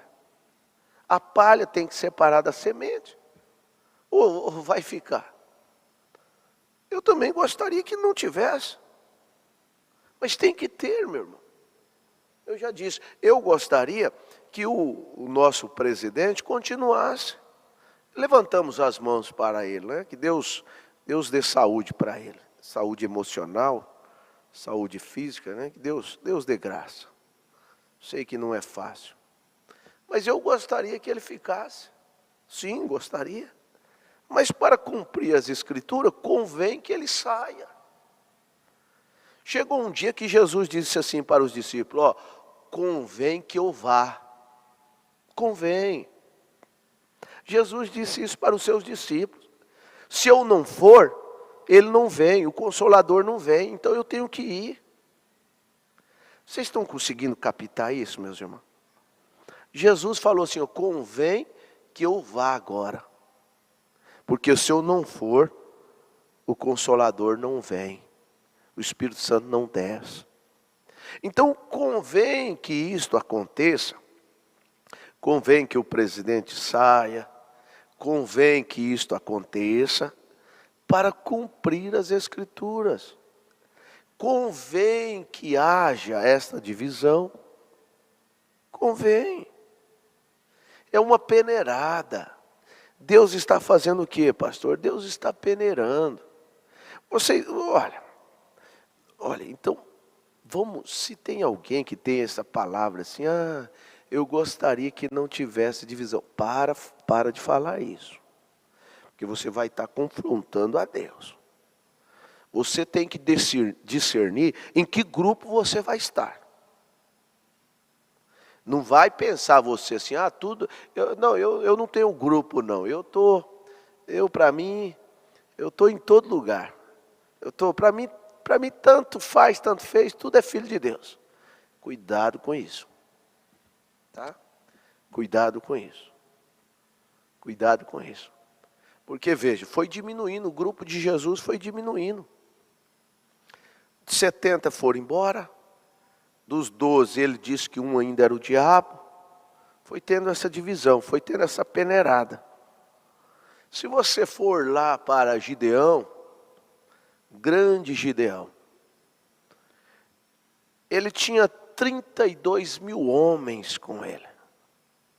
A palha tem que separar da semente. Ou vai ficar? Eu também gostaria que não tivesse. Mas tem que ter, meu irmão. Eu já disse, eu gostaria que o nosso presidente continuasse. Levantamos as mãos para ele, né? Que Deus dê saúde para ele. Saúde emocional, saúde física, né? Que Deus dê graça. Sei que não é fácil. Mas eu gostaria que ele ficasse. Sim, gostaria. Mas para cumprir as escrituras, convém que ele saia. Chegou um dia que Jesus disse assim para os discípulos, convém que eu vá. Convém. Jesus disse isso para os seus discípulos. Se eu não for, ele não vem, o Consolador não vem, então eu tenho que ir. Vocês estão conseguindo captar isso, meus irmãos? Jesus falou assim, convém que eu vá agora. Porque se eu não for, o Consolador não vem. O Espírito Santo não desce. Então convém que isto aconteça. Convém que o presidente saia. Convém que isto aconteça para cumprir as Escrituras. Convém que haja esta divisão. Convém. É uma peneirada. Deus está fazendo o quê, pastor? Deus está peneirando. Você, olha, então, se tem alguém que tem essa palavra assim, eu gostaria que não tivesse divisão. Para de falar isso. Porque você vai estar confrontando a Deus. Você tem que discernir em que grupo você vai estar. Não vai pensar você assim, eu não tenho grupo não. Para mim, eu estou em todo lugar. Para mim, tanto faz, tanto fez, tudo é filho de Deus. Cuidado com isso. Tá? Cuidado com isso. Cuidado com isso. Porque, veja, foi diminuindo, o grupo de Jesus foi diminuindo. 70 foram embora. Dos 12, ele disse que um ainda era o diabo. Foi tendo essa divisão, foi tendo essa peneirada. Se você for lá para Gideão, grande Gideão, ele tinha 32 mil homens com ele.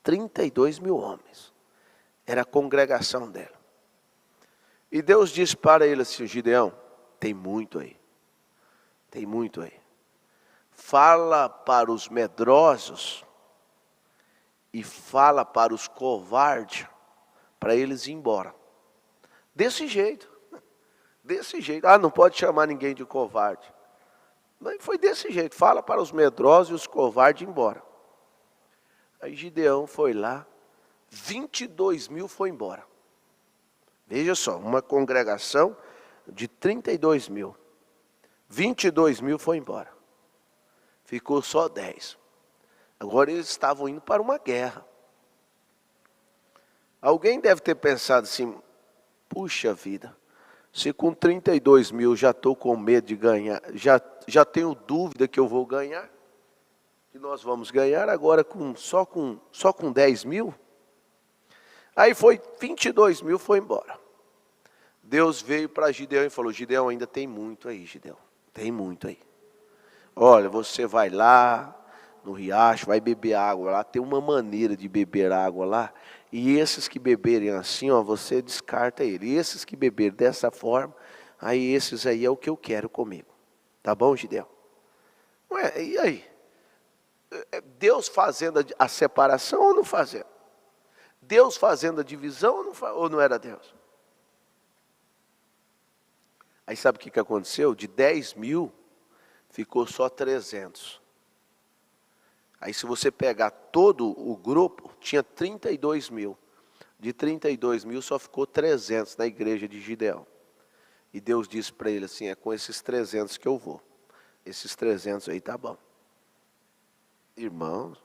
32 mil homens. Era a congregação dele. E Deus disse para ele assim: Gideão, tem muito aí. Tem muito aí. Fala para os medrosos e fala para os covardes, para eles ir embora. Desse jeito. Desse jeito. Ah, não pode chamar ninguém de covarde. Mas foi desse jeito. Fala para os medrosos e os covardes ir embora. Aí Gideão foi lá. 22 mil foi embora. Veja só, uma congregação de 32 mil. 22 mil foi embora. Ficou só 10. Agora eles estavam indo para uma guerra. Alguém deve ter pensado assim: puxa vida, se com 32 mil já estou com medo de ganhar, já tenho dúvida que eu vou ganhar, que nós vamos ganhar, agora só com 10 mil? Aí foi 22 mil, foi embora. Deus veio para Gideão e falou: Gideão, ainda tem muito aí, Gideão. Tem muito aí. Olha, você vai lá no riacho, vai beber água lá. Tem uma maneira de beber água lá. E esses que beberem assim, ó, você descarta ele. E esses que beberem dessa forma, aí esses aí é o que eu quero comigo. Tá bom, Gideão? Ué, e aí? Deus fazendo a separação ou não fazendo? Deus fazendo a divisão ou não era Deus? Aí sabe o que aconteceu? De 10 mil, ficou só 300. Aí se você pegar todo o grupo, tinha 32 mil. De 32 mil só ficou 300 na igreja de Gideão. E Deus disse para ele assim: é com esses 300 que eu vou. Esses 300 aí tá bom. Irmãos,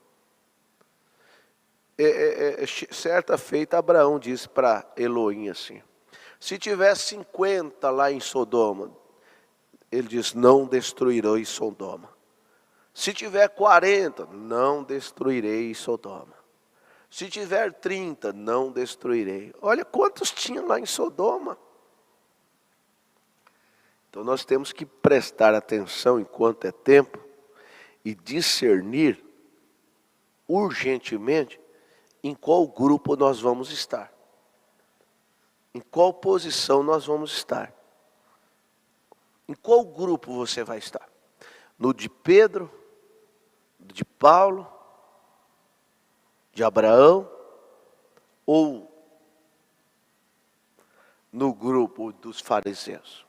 certa feita Abraão disse para Elohim assim: se tiver 50 lá em Sodoma, ele diz: não destruirei Sodoma. Se tiver 40, não destruirei Sodoma. Se tiver 30, não destruirei. Olha quantos tinham lá em Sodoma. Então nós temos que prestar atenção enquanto é tempo e discernir urgentemente em qual grupo nós vamos estar. Em qual posição nós vamos estar? Em qual grupo você vai estar? No de Pedro, de Paulo, de Abraão, ou no grupo dos fariseus?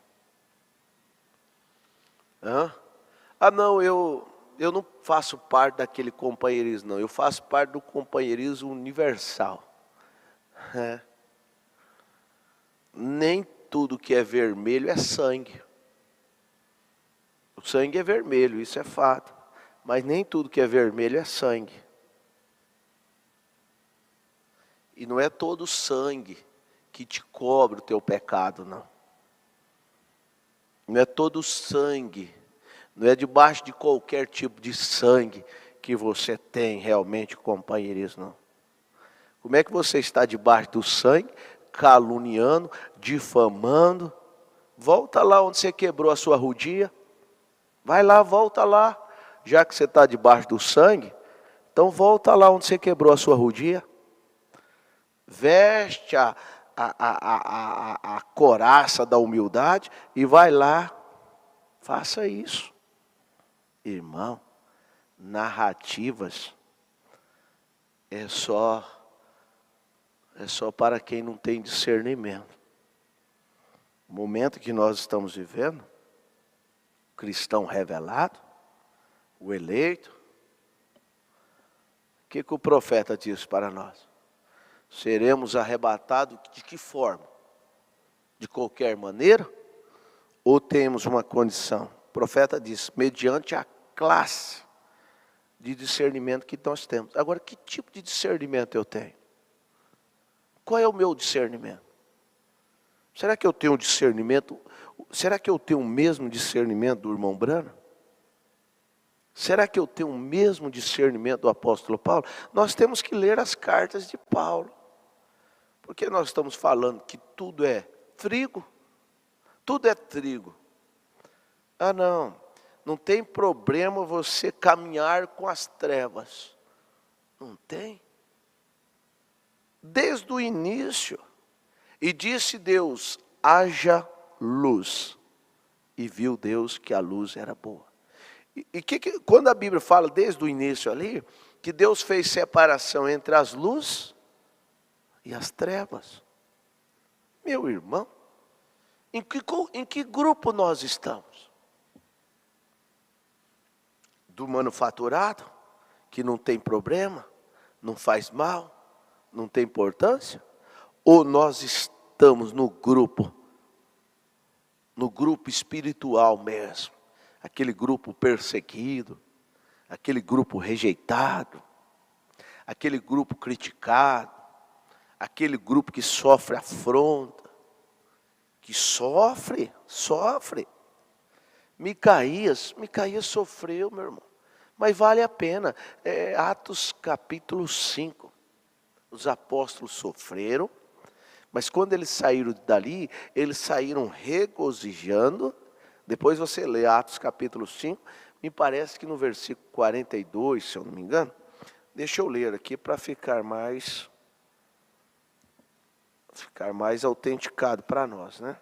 Ah, não, eu não faço parte daquele companheirismo, não. Eu faço parte do companheirismo universal. Nem tudo que é vermelho é sangue. O sangue é vermelho, isso é fato. Mas nem tudo que é vermelho é sangue. E não é todo sangue que te cobre o teu pecado, não. Não é todo sangue, não é debaixo de qualquer tipo de sangue que você tem realmente companheirismo, não. Como é que você está debaixo do sangue, caluniando, difamando? Volta lá onde você quebrou a sua rodilha. Vai lá, volta lá. Já que você está debaixo do sangue, então volta lá onde você quebrou a sua rodilha. Veste a couraça da humildade e vai lá. Faça isso. Irmão, narrativas é só para quem não tem discernimento. O momento que nós estamos vivendo, o cristão revelado, o eleito, o que o profeta diz para nós? Seremos arrebatados de que forma? De qualquer maneira? Ou temos uma condição? O profeta diz, mediante a classe de discernimento que nós temos. Agora, que tipo de discernimento eu tenho? Qual é o meu discernimento? Será que eu tenho discernimento? Será que eu tenho o mesmo discernimento do irmão Brana? Será que eu tenho o mesmo discernimento do apóstolo Paulo? Nós temos que ler as cartas de Paulo. Porque nós estamos falando que tudo é trigo. Tudo é trigo. Ah, não tem problema você caminhar com as trevas. Não tem. Desde o início. E disse Deus, haja luz. E viu Deus que a luz era boa. Quando a Bíblia fala desde o início ali, que Deus fez separação entre as luzes e as trevas. Meu irmão, em que grupo nós estamos? Do manufaturado, que não tem problema, não faz mal, não tem importância? Ou nós estamos no grupo espiritual mesmo? Aquele grupo perseguido, aquele grupo rejeitado, aquele grupo criticado, aquele grupo que sofre afronta, que sofre. Micaías sofreu, meu irmão, mas vale a pena. Atos capítulo 5, os apóstolos sofreram, mas quando eles saíram dali, eles saíram regozijando. Depois você lê Atos capítulo 5, me parece que no versículo 42, se eu não me engano. Deixa eu ler aqui para ficar mais autenticado para nós, né?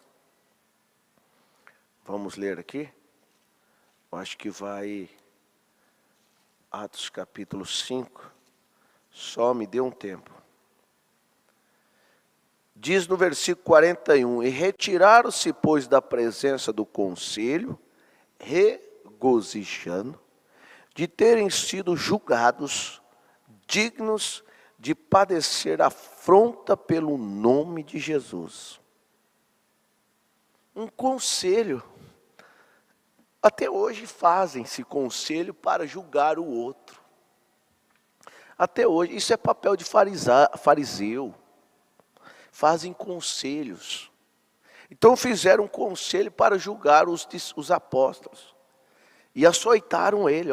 Vamos ler aqui. Eu acho que vai Atos capítulo 5. Só me dê um tempo. Diz no versículo 41, e retiraram-se, pois, da presença do conselho, regozijando, de terem sido julgados, dignos de padecer afronta pelo nome de Jesus. Um conselho. Até hoje fazem-se conselho para julgar o outro. Até hoje, isso é papel de fariseu. Fazem conselhos. Então fizeram um conselho para julgar os apóstolos. E açoitaram ele,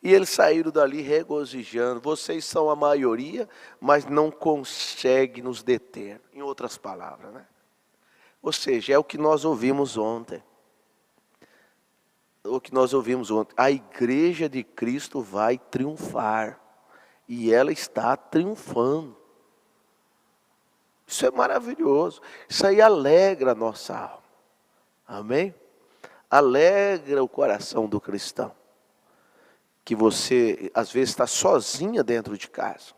E eles saíram dali regozijando. Vocês são a maioria, mas não conseguem nos deter. Em outras palavras, né? Ou seja, é o que nós ouvimos ontem. A igreja de Cristo vai triunfar. E ela está triunfando. Isso é maravilhoso. Isso aí alegra a nossa alma. Amém? Alegra o coração do cristão. Que você, às vezes, está sozinha dentro de casa.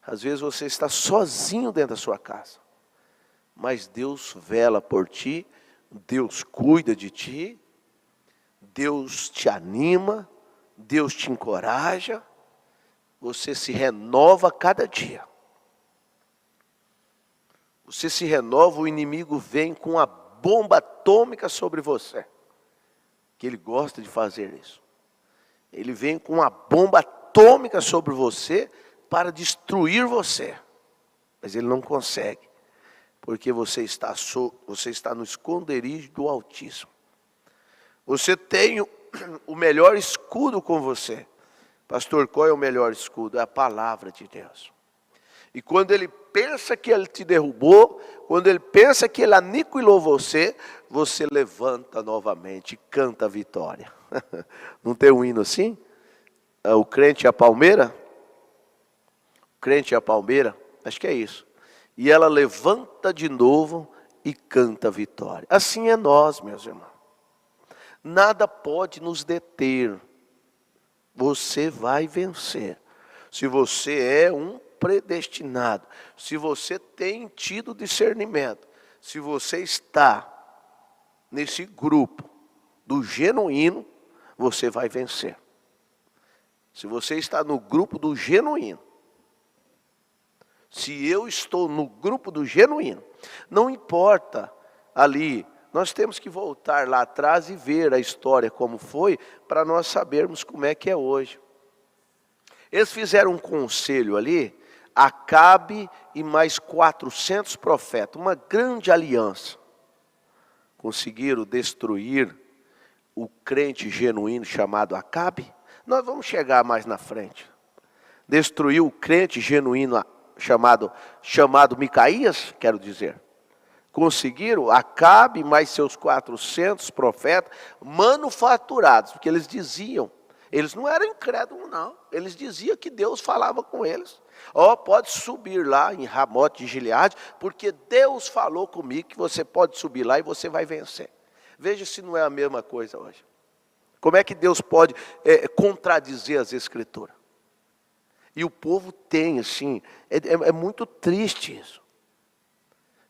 Às vezes você está sozinho dentro da sua casa. Mas Deus vela por ti. Deus cuida de ti. Deus te anima. Deus te encoraja. Você se renova a cada dia. Você se renova, o inimigo vem com uma bomba atômica sobre você. Que ele gosta de fazer isso. Ele vem com uma bomba atômica sobre você para destruir você. Mas ele não consegue. Porque você está no esconderijo do Altíssimo. Você tem o melhor escudo com você. Pastor, qual é o melhor escudo? É a palavra de Deus. E quando ele pensa que ele te derrubou, quando ele pensa que ele aniquilou você, você levanta novamente e canta a vitória. Não tem um hino assim? O crente e a palmeira? O crente e a palmeira? Acho que é isso. E ela levanta de novo e canta a vitória. Assim é nós, meus irmãos. Nada pode nos deter. Você vai vencer. Se você é um predestinado, se você tem tido discernimento, se você está nesse grupo do genuíno, você vai vencer. Se você está no grupo do genuíno, se eu estou no grupo do genuíno, não importa ali, Nós temos que voltar lá atrás e ver a história como foi, para nós sabermos como é que é hoje. Eles fizeram um conselho ali, Acabe e mais 400 profetas, uma grande aliança. Conseguiram destruir o crente genuíno chamado Acabe. Nós vamos chegar mais na frente. Destruiu o crente genuíno chamado Micaías, quero dizer. Conseguiram Acabe mais seus 400 profetas manufaturados, porque eles diziam, eles não eram incrédulos não, eles diziam que Deus falava com eles. Pode subir lá em Ramote de Gileade, porque Deus falou comigo que você pode subir lá e você vai vencer. Veja se não é a mesma coisa hoje. Como é que Deus pode contradizer as Escrituras? E o povo tem, assim, é muito triste isso.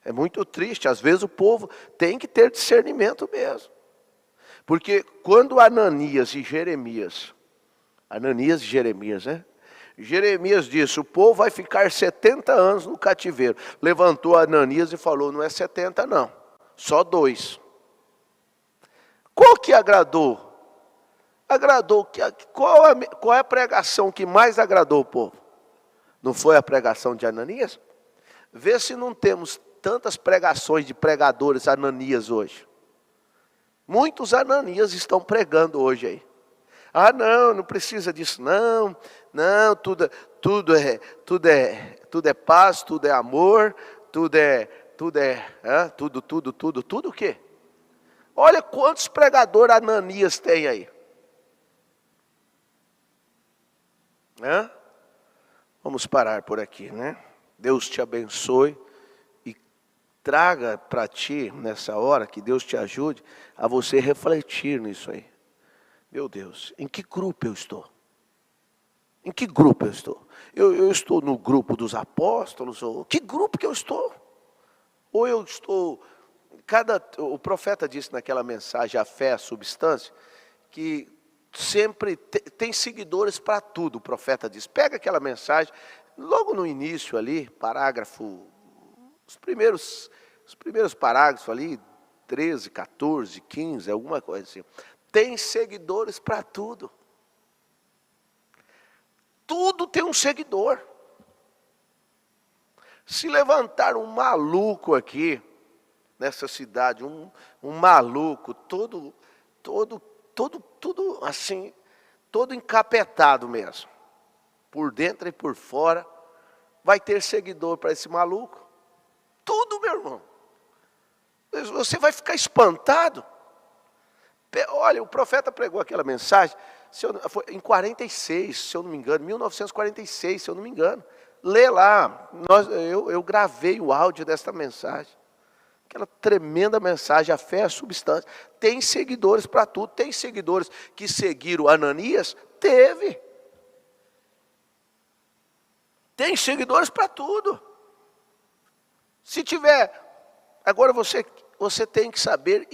É muito triste, às vezes o povo tem que ter discernimento mesmo. Porque quando Ananias e Jeremias, né? Jeremias disse, o povo vai ficar 70 anos no cativeiro. Levantou Ananias e falou, não é 70 não, só 2. Qual que agradou? Qual é a pregação que mais agradou o povo? Não foi a pregação de Ananias? Vê se não temos tantas pregações de pregadores Ananias hoje. Muitos Ananias estão pregando hoje aí. Não precisa disso não, tudo é paz, tudo é amor, tudo o quê? Olha quantos pregadores Ananias tem aí. Vamos parar por aqui, né? Deus te abençoe e traga para ti, nessa hora, que Deus te ajude a você refletir nisso aí. Meu Deus, em que grupo eu estou? Em que grupo eu estou? Eu estou no grupo dos apóstolos? Ou que grupo que eu estou? Ou eu estou... O profeta disse naquela mensagem, a fé é a substância, que sempre tem seguidores para tudo, o profeta diz. Pega aquela mensagem, logo no início ali, parágrafo, os primeiros parágrafos ali, 13, 14, 15, alguma coisa assim. Tem seguidores para tudo. Tudo tem um seguidor. Se levantar um maluco aqui, nessa cidade, um maluco, todo assim, todo encapetado mesmo, por dentro e por fora, vai ter seguidor para esse maluco. Tudo, meu irmão. Você vai ficar espantado. Olha, o profeta pregou aquela mensagem, foi em 46, se eu não me engano, 1946, se eu não me engano. Lê lá, eu gravei o áudio desta mensagem. Aquela tremenda mensagem, a fé é a substância. Tem seguidores para tudo. Tem seguidores que seguiram Ananias? Teve. Tem seguidores para tudo. Se tiver, agora você tem que saber,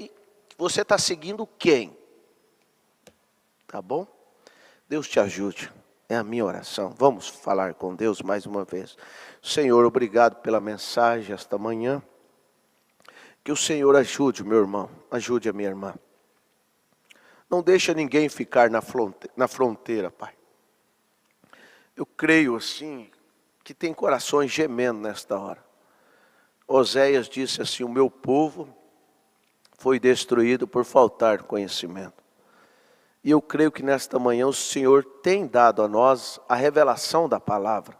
você está seguindo quem? Tá bom? Deus te ajude. É a minha oração. Vamos falar com Deus mais uma vez. Senhor, obrigado pela mensagem esta manhã. Que o Senhor ajude o meu irmão, ajude a minha irmã. Não deixa ninguém ficar na fronteira, Pai. Eu creio assim, que tem corações gemendo nesta hora. Oséias disse assim, o meu povo foi destruído por faltar conhecimento. E eu creio que nesta manhã o Senhor tem dado a nós a revelação da palavra.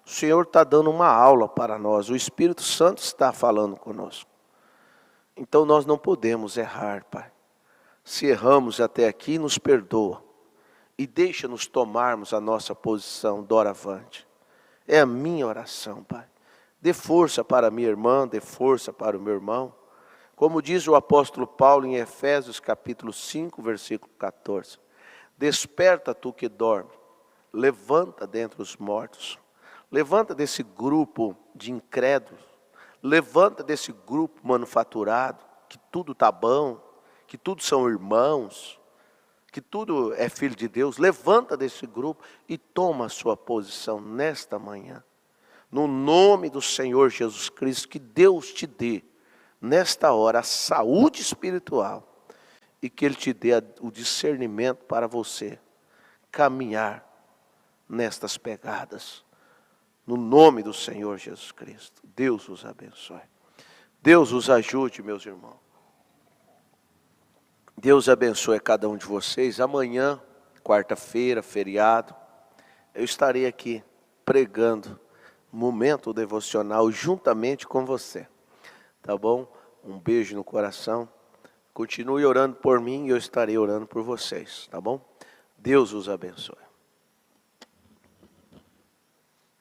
O Senhor está dando uma aula para nós, o Espírito Santo está falando conosco. Então nós não podemos errar, Pai. Se erramos até aqui, nos perdoa. E deixa-nos tomarmos a nossa posição doravante. É a minha oração, Pai. Dê força para a minha irmã, dê força para o meu irmão. Como diz o apóstolo Paulo em Efésios capítulo 5, versículo 14. Desperta tu que dorme, levanta dentre os mortos. Levanta desse grupo de incrédulos. Levanta desse grupo manufaturado, que tudo está bom, que tudo são irmãos, que tudo é filho de Deus. Levanta desse grupo e toma a sua posição nesta manhã. No nome do Senhor Jesus Cristo, que Deus te dê nesta hora, a saúde espiritual e que Ele te dê o discernimento para você caminhar nestas pegadas. No nome do Senhor Jesus Cristo. Deus os abençoe. Deus os ajude, meus irmãos. Deus abençoe cada um de vocês. Amanhã, quarta-feira, feriado, eu estarei aqui pregando momento devocional juntamente com você. Tá bom? Um beijo no coração. Continue orando por mim e eu estarei orando por vocês. Tá bom? Deus os abençoe.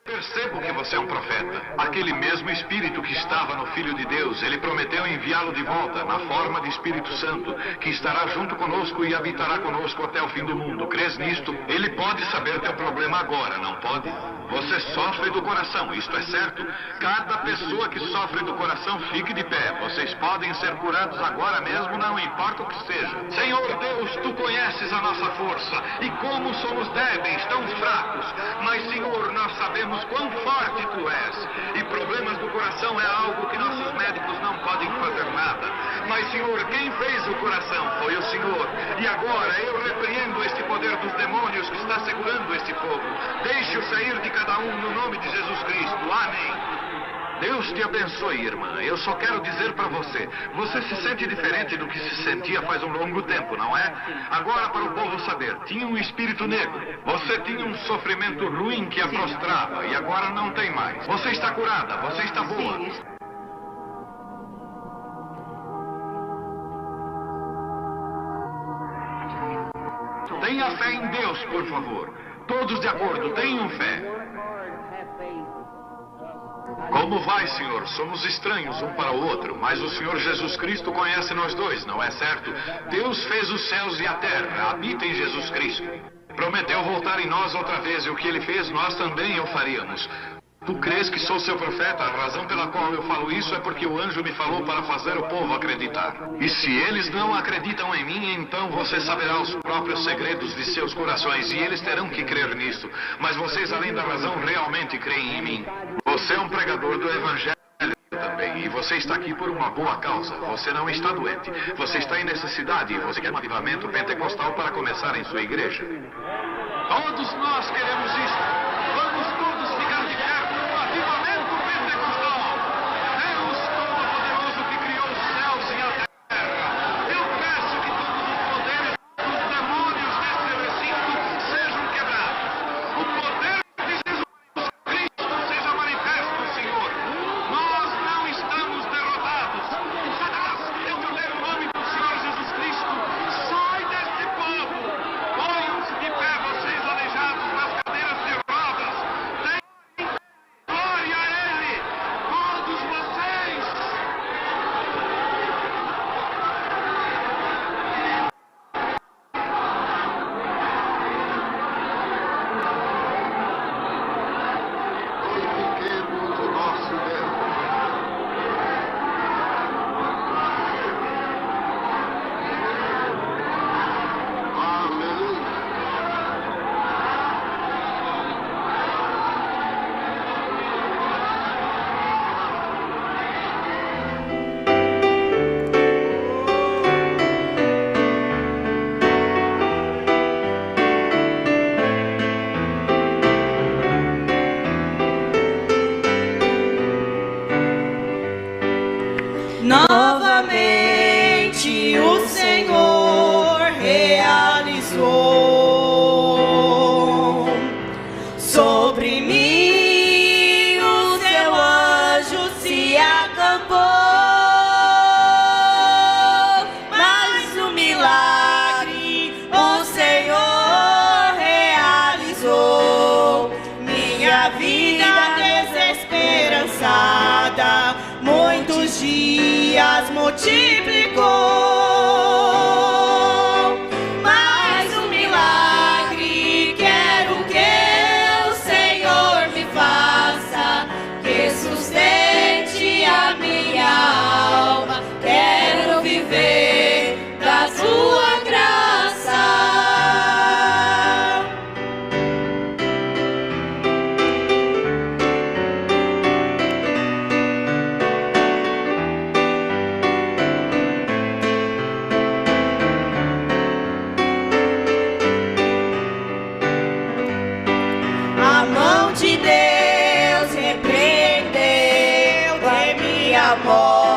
Percebo que você é um profeta. Aquele mesmo Espírito que estava no Filho de Deus, Ele prometeu enviá-lo de volta, na forma de Espírito Santo, que estará junto conosco e habitará conosco até o fim do mundo. Crês nisto? Ele pode saber teu problema agora, não pode? Você sofre do coração, isto é certo? Cada pessoa que sofre do coração, fique de pé. Vocês podem ser curados agora mesmo, não importa o que seja. Senhor Deus, Tu conheces a nossa força e como somos débeis, tão fracos. Mas, Senhor, nós sabemos quão forte Tu és. E problemas do coração é algo que nossos médicos não podem fazer nada. Mas, Senhor, quem fez o coração foi o Senhor. E agora eu repreendo este poder dos demônios que está segurando este povo. Deixe-o sair de cada um no nome de Jesus Cristo. Amém. Deus te abençoe, irmã. Eu só quero dizer para você, você se sente diferente do que se sentia faz um longo tempo, não é? Agora, para o povo saber, tinha um espírito negro. Você tinha um sofrimento ruim que a prostrava e agora não tem mais. Você está curada, você está boa. Tenha fé em Deus, por favor. Todos de acordo, tenham fé. Como vai, Senhor? Somos estranhos um para o outro, mas o Senhor Jesus Cristo conhece nós dois, não é certo? Deus fez os céus e a terra, habita em Jesus Cristo. Prometeu voltar em nós outra vez, e o que Ele fez, nós também o faríamos. Tu crês que sou seu profeta? A razão pela qual eu falo isso é porque o anjo me falou para fazer o povo acreditar. E se eles não acreditam em mim, então você saberá os próprios segredos de seus corações, e eles terão que crer nisso. Mas vocês, além da razão, realmente creem em mim. Você é um pregador do Evangelho também, e você está aqui por uma boa causa. Você não está doente. Você está em necessidade, e você quer um avivamento pentecostal para começar em sua igreja. Todos nós queremos isso. Vamos todos ficar de pé por um avivamento pentecostal. Deus Todo-Poderoso que criou os céus e a terra. Eu peço que todos os poderes dos demônios deste recinto sejam quebrados. O poder de Jesus Cristo seja manifesto, Senhor. Nós não estamos derrotados. Satanás, eu te ordeno o nome do Senhor Jesus Cristo. Sai deste povo. Ponham-se de pé, vocês aleijados nas cadeiras de rodas. Deem glória a Ele. Todos vocês. Glorifiquemos o nosso Deus. Aleluia. Novamente o Senhor realizou sobre mim, o seu anjo se acampou, mas o milagre o Senhor realizou. Minha vida desesperançada, muitos dias multiplicou. Mas um milagre quero que o Senhor me faça, que sustente a minha alma. Quero viver da sua graça. a morte.